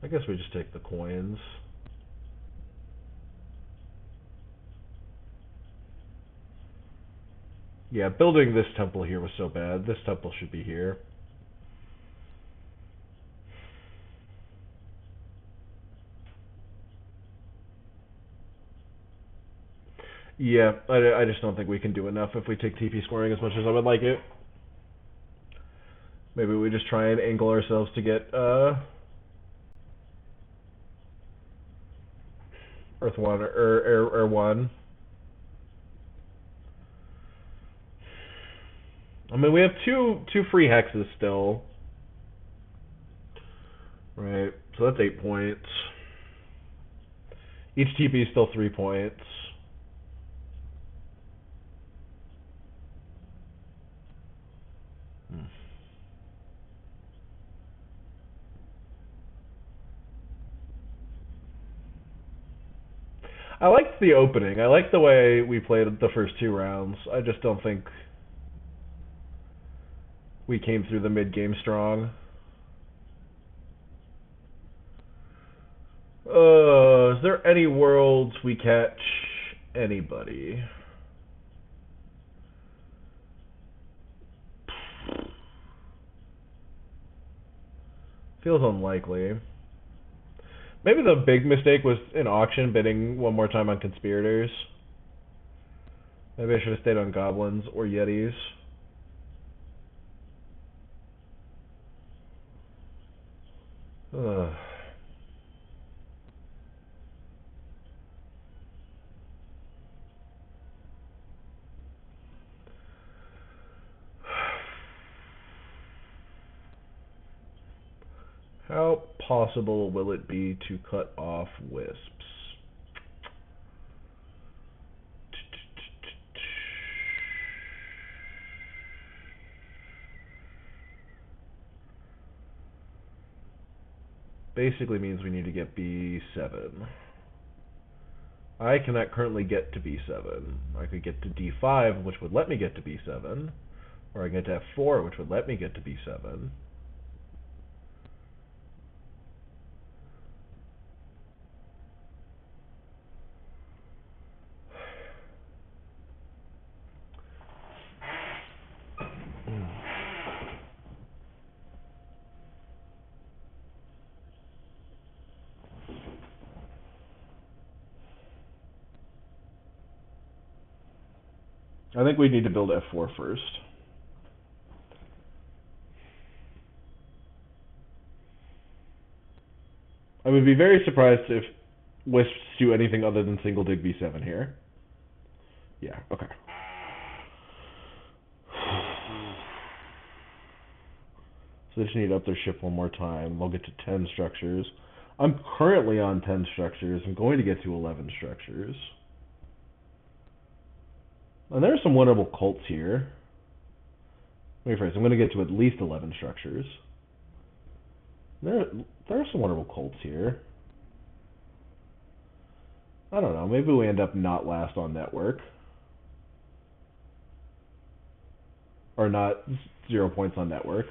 I guess we just take the coins. Yeah, building this temple here was so bad. This temple should be here. Yeah, I just don't think we can do enough if we take TP scoring as much as I would like it. Maybe we just try and angle ourselves to get Earth 1 or Air 1. I mean, we have two free hexes still. Right, so that's 8 points. Each TP is still 3 points. I liked the opening. I liked the way we played the first 2 rounds. I just don't think we came through the mid-game strong. Is there any worlds we catch anybody? Feels unlikely. Maybe the big mistake was in auction bidding one more time on conspirators. Maybe I should have stayed on goblins or yetis. Ugh. How possible will it be to cut off wisps? Basically means we need to get B7. I cannot currently get to B7. I could get to D5, which would let me get to B7. Or I can get to F4, which would let me get to B7. I think we need to build F4 first. I would be very surprised if Wisps do anything other than single dig B7 here. Yeah, okay. So they just need to up their ship one more time. They'll get to 10 structures. I'm currently on 10 structures. I'm going to get to 11 structures. And there are some winnable cults here. Let me rephrase. I'm going to get to at least 11 structures. There are some winnable cults here. I don't know. Maybe we end up not last on network. Or not 0 points on network.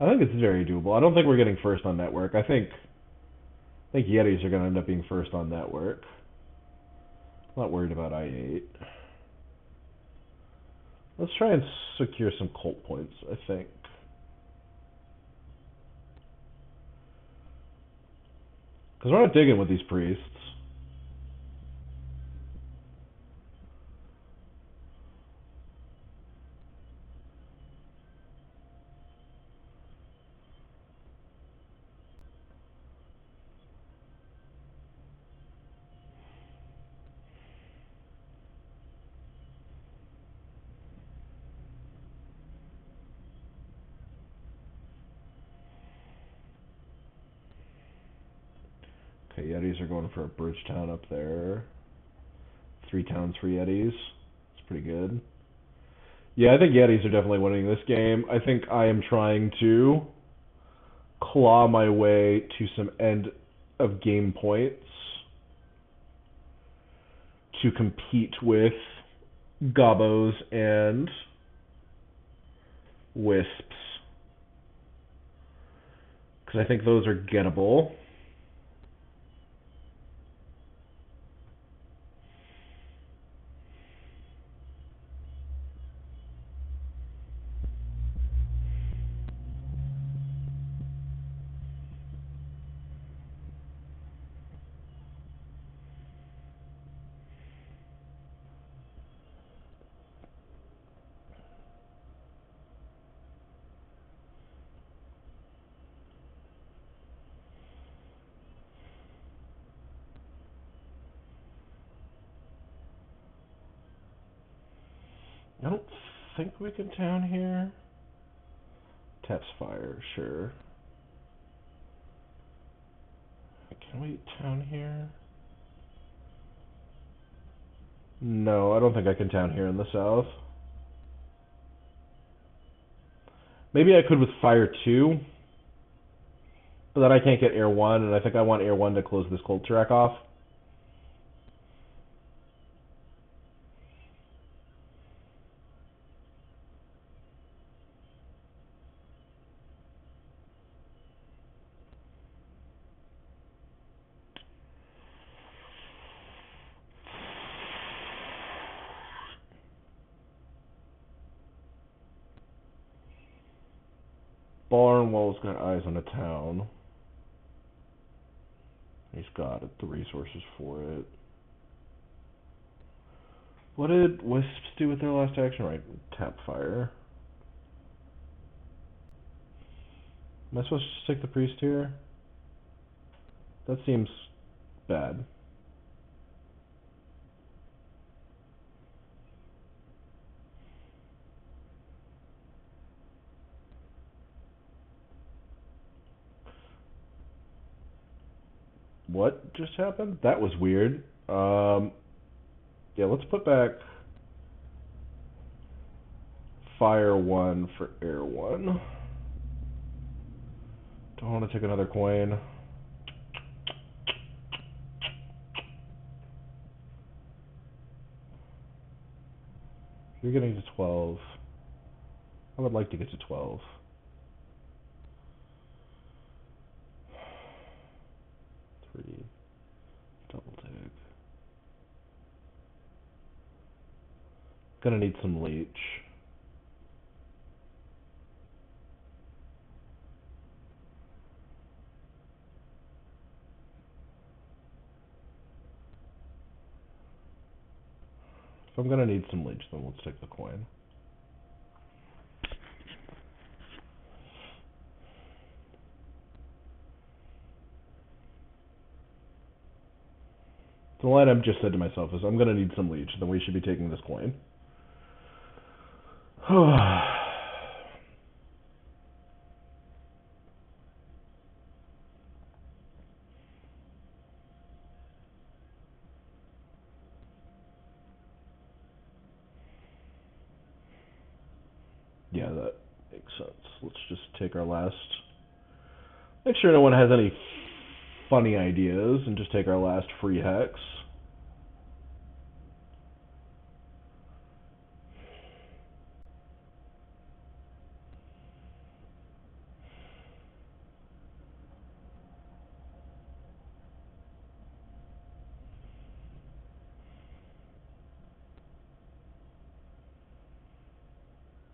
I think it's very doable. I don't think we're getting first on network. I think Yetis are going to end up being first on network. I'm not worried about I8. Let's try and secure some cult points, I think. Because we're not digging with these priests. Okay, Yetis are going for a bridge town up there. 3 towns for Yetis. It's pretty good. Yeah, I think Yetis are definitely winning this game. I think I am trying to claw my way to some end of game points to compete with Gobos and Wisps. Because I think those are gettable. I don't think we can town here. Taps fire, sure. Can we town here? No, I don't think I can town here in the south. Maybe I could with fire 2. But then I can't get air 1, and I think I want air 1 to close this cold track off. Barnawal's got eyes on a town. He's got the resources for it. What did Wisps do with their last action? Right, tap fire. Am I supposed to stick the priest here? That seems bad. What just happened? That was weird. Yeah, let's put back fire 1 for air 1. Don't want to take another coin. You're getting to 12. I would like to get to 12. Three. Double dig. Gonna need some leech. If I'm gonna need some leech, then let's take the coin. The line I've just said to myself is, I'm gonna need some leech, then we should be taking this coin. Yeah, that makes sense. Let's just take our last... Make sure no one has any funny ideas, and just take our last free hex.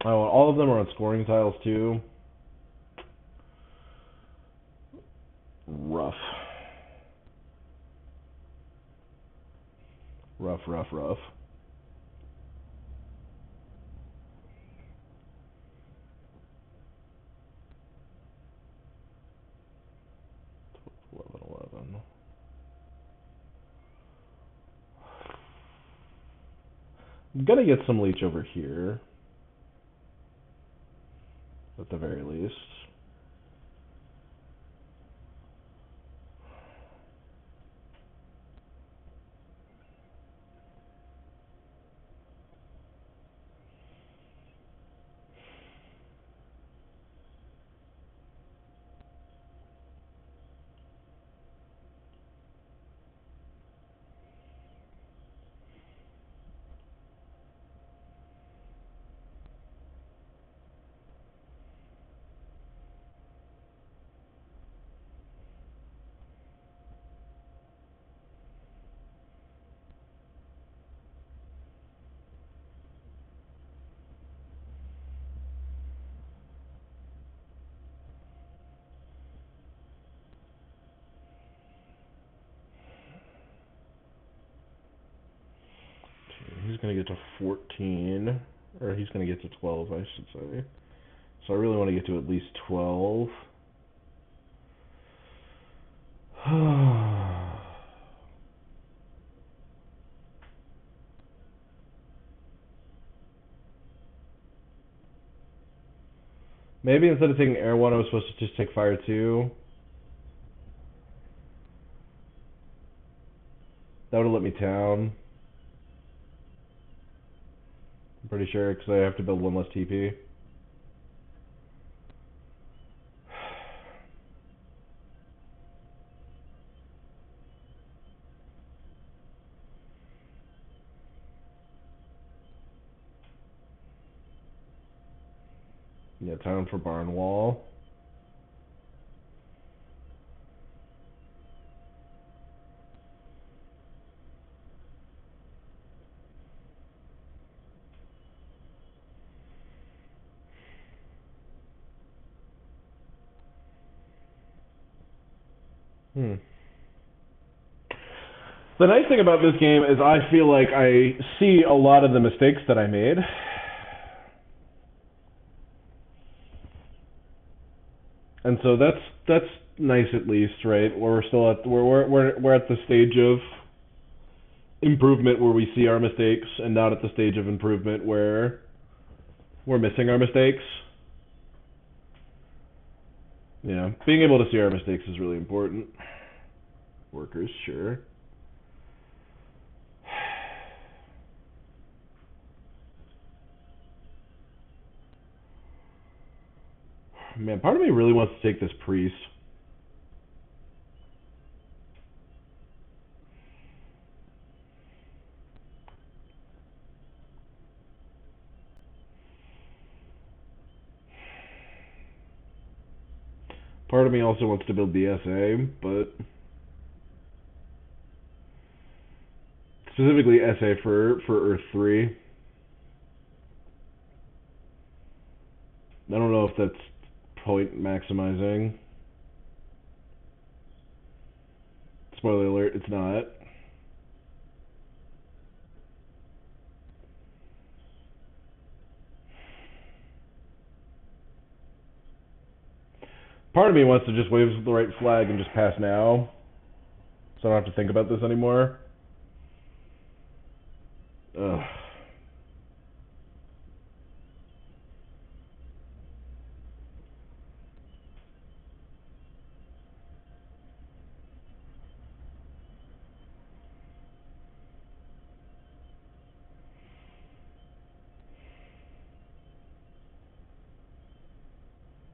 Oh, all of them are on scoring tiles too. Rough. Rough, rough, rough. I'm gonna get some leech over here, at the very least. He's going to get to 14, or he's going to get to 12, I should say. So I really want to get to at least 12. Maybe instead of taking Air 1, I was supposed to just take Fire 2. That would have let me town. I'm pretty sure, because I have to build one less TP. Yeah, town for Barnawal. The nice thing about this game is I feel like I see a lot of the mistakes that I made. And so that's nice at least, right? We're still at we're at the stage of improvement where we see our mistakes, and not at the stage of improvement where we're missing our mistakes. Yeah, being able to see our mistakes is really important. Workers, sure. Man, part of me really wants to take this priest. Part of me also wants to build DSA, but specifically SA for Earth 3. I don't know if that's point maximizing. Spoiler alert, it's not. Part of me wants to just wave the right flag and just pass now, so I don't have to think about this anymore. Ugh.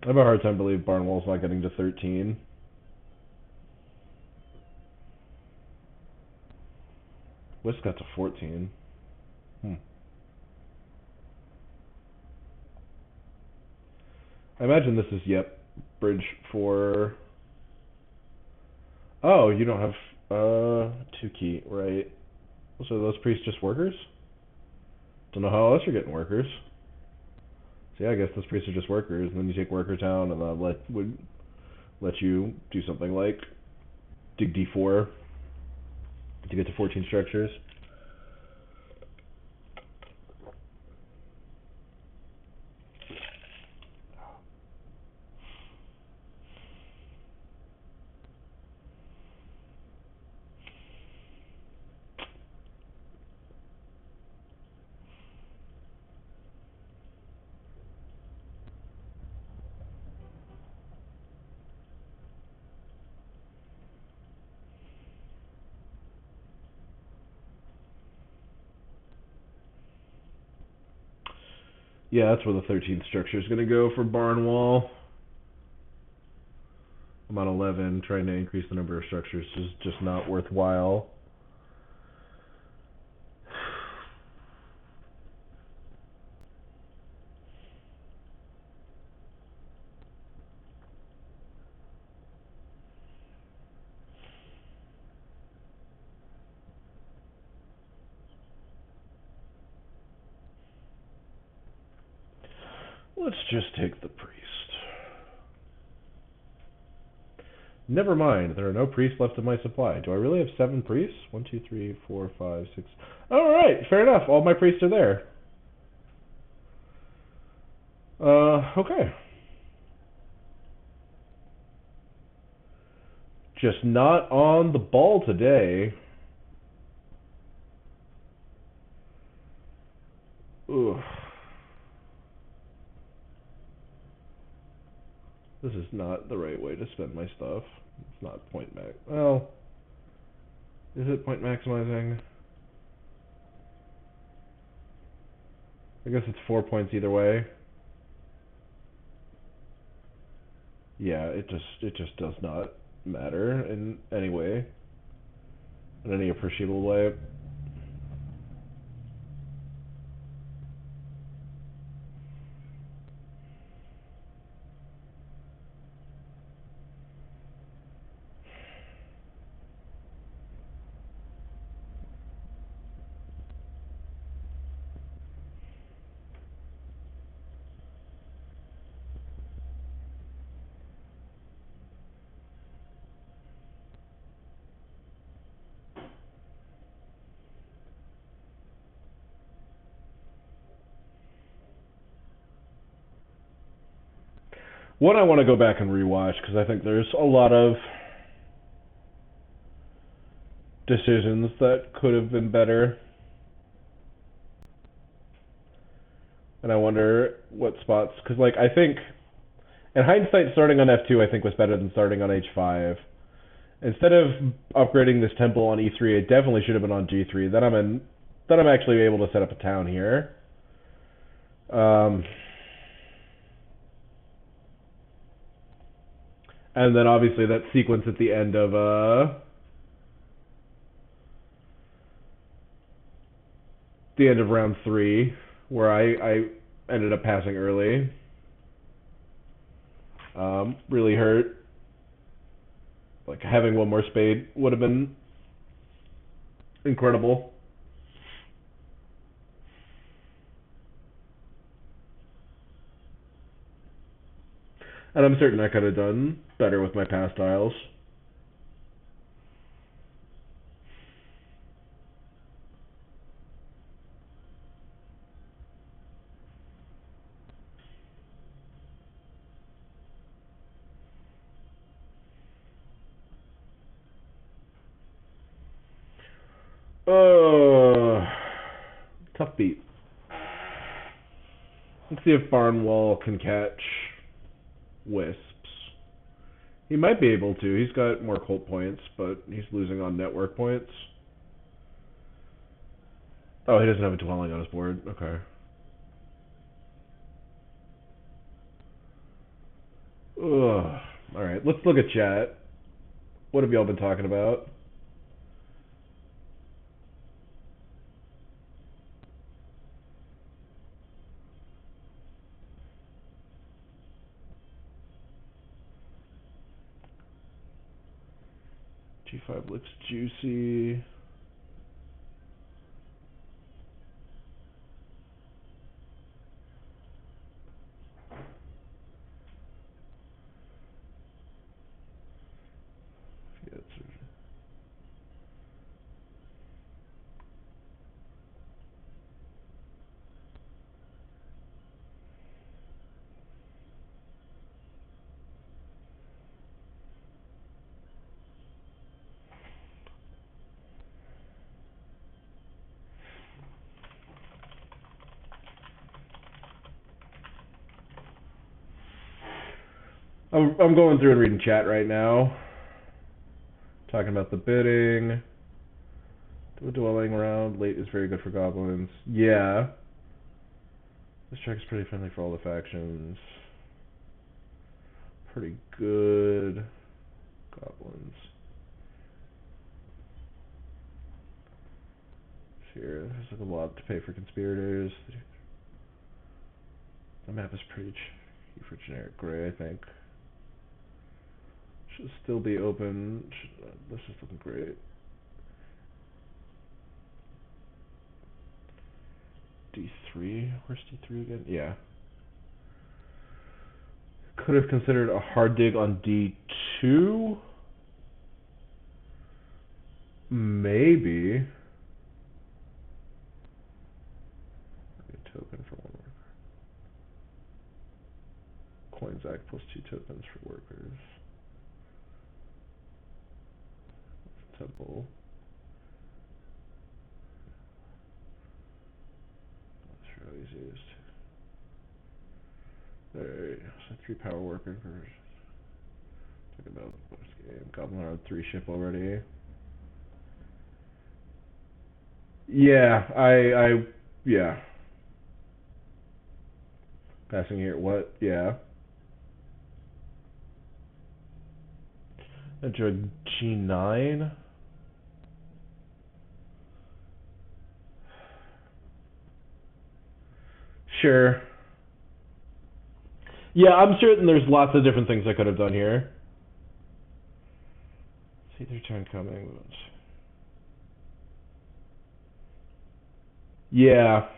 I have a hard time believing Barnawal's not getting to 13. West got to 14. I imagine this is, yep, bridge for... Oh, you don't have 2 key, right? So are those priests just workers? Don't know how else you're getting workers. So yeah, I guess those priests are just workers, and then you take Worker Town, and then would let you do something like dig D4 to get to 14 structures. Yeah, that's where the 13th structure is going to go for Barnwall. I'm on 11. Trying to increase the number of structures is just not worthwhile. Let's just take the priest. Never mind, there are no priests left in my supply. Do I really have 7 priests? 1, 2, 3, 4, 5, 6. Alright, fair enough. All my priests are there. Okay. Just not on the ball today. Ugh. This is not the right way to spend my stuff. It's not point max. Well, is it point maximizing? I guess it's 4 points either way. Yeah, it just does not matter in any way, in any appreciable way. One I want to go back and rewatch because I think there's a lot of decisions that could have been better. And I wonder what spots, because like I think in hindsight starting on F2 I think was better than starting on H5. Instead of upgrading this temple on E3, it definitely should have been on G3. Then I'm actually able to set up a town here. And then obviously that sequence at the end of round 3, where I ended up passing early, really hurt. Like having one more spade would have been incredible. And I'm certain I could have done better with my pass tiles. Tough beat. Let's see if Barnawal can catch wisps. He might be able to. He's got more cult points, but he's losing on network points. Oh, he doesn't have a dwelling on his board. Okay. Ugh. Alright, let's look at chat. What have y'all been talking about? G5 looks juicy. I'm going through and reading chat right now. Talking about the bidding. The dwelling around late is very good for goblins. Yeah. This track is pretty friendly for all the factions. Pretty good. Goblins. Here, there's like a lot to pay for conspirators. The map is pretty cheap for generic gray, I think. Should still be open. This is looking great. D3? Where's D3 again? Yeah. Could have considered a hard dig on D2? Maybe. A token for one worker. Coins act plus 2 tokens for workers. Temple. Not sure how easy it is to. Alright, so 3 power workers. Talk about this game. Goblin on 3 ship already. Yeah, yeah. Passing here, what? Yeah. Enter a G9. Sure. Yeah, I'm certain there's lots of different things I could have done here. See their turn coming. Yeah.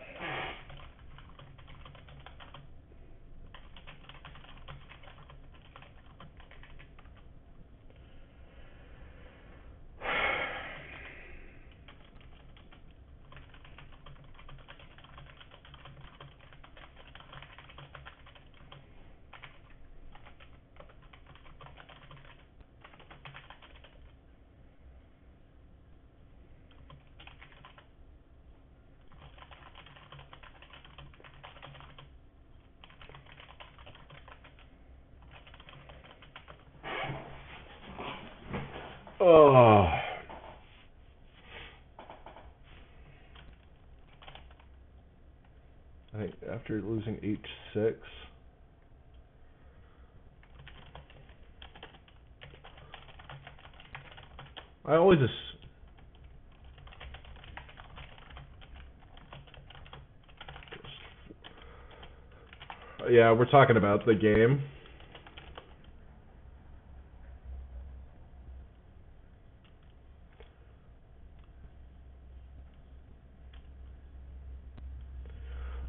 Oh. I think after losing H6. I always just. Yeah, we're talking about the game.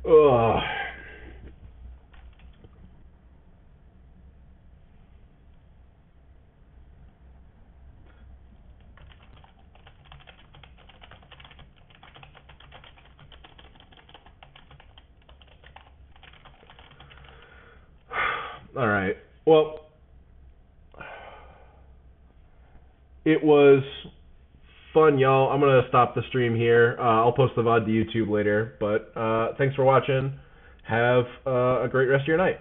Ugh. All right. Well, it was fun, y'all. I'm going to stop the stream here. I'll post the VOD to YouTube later. But thanks for watching. Have a great rest of your night.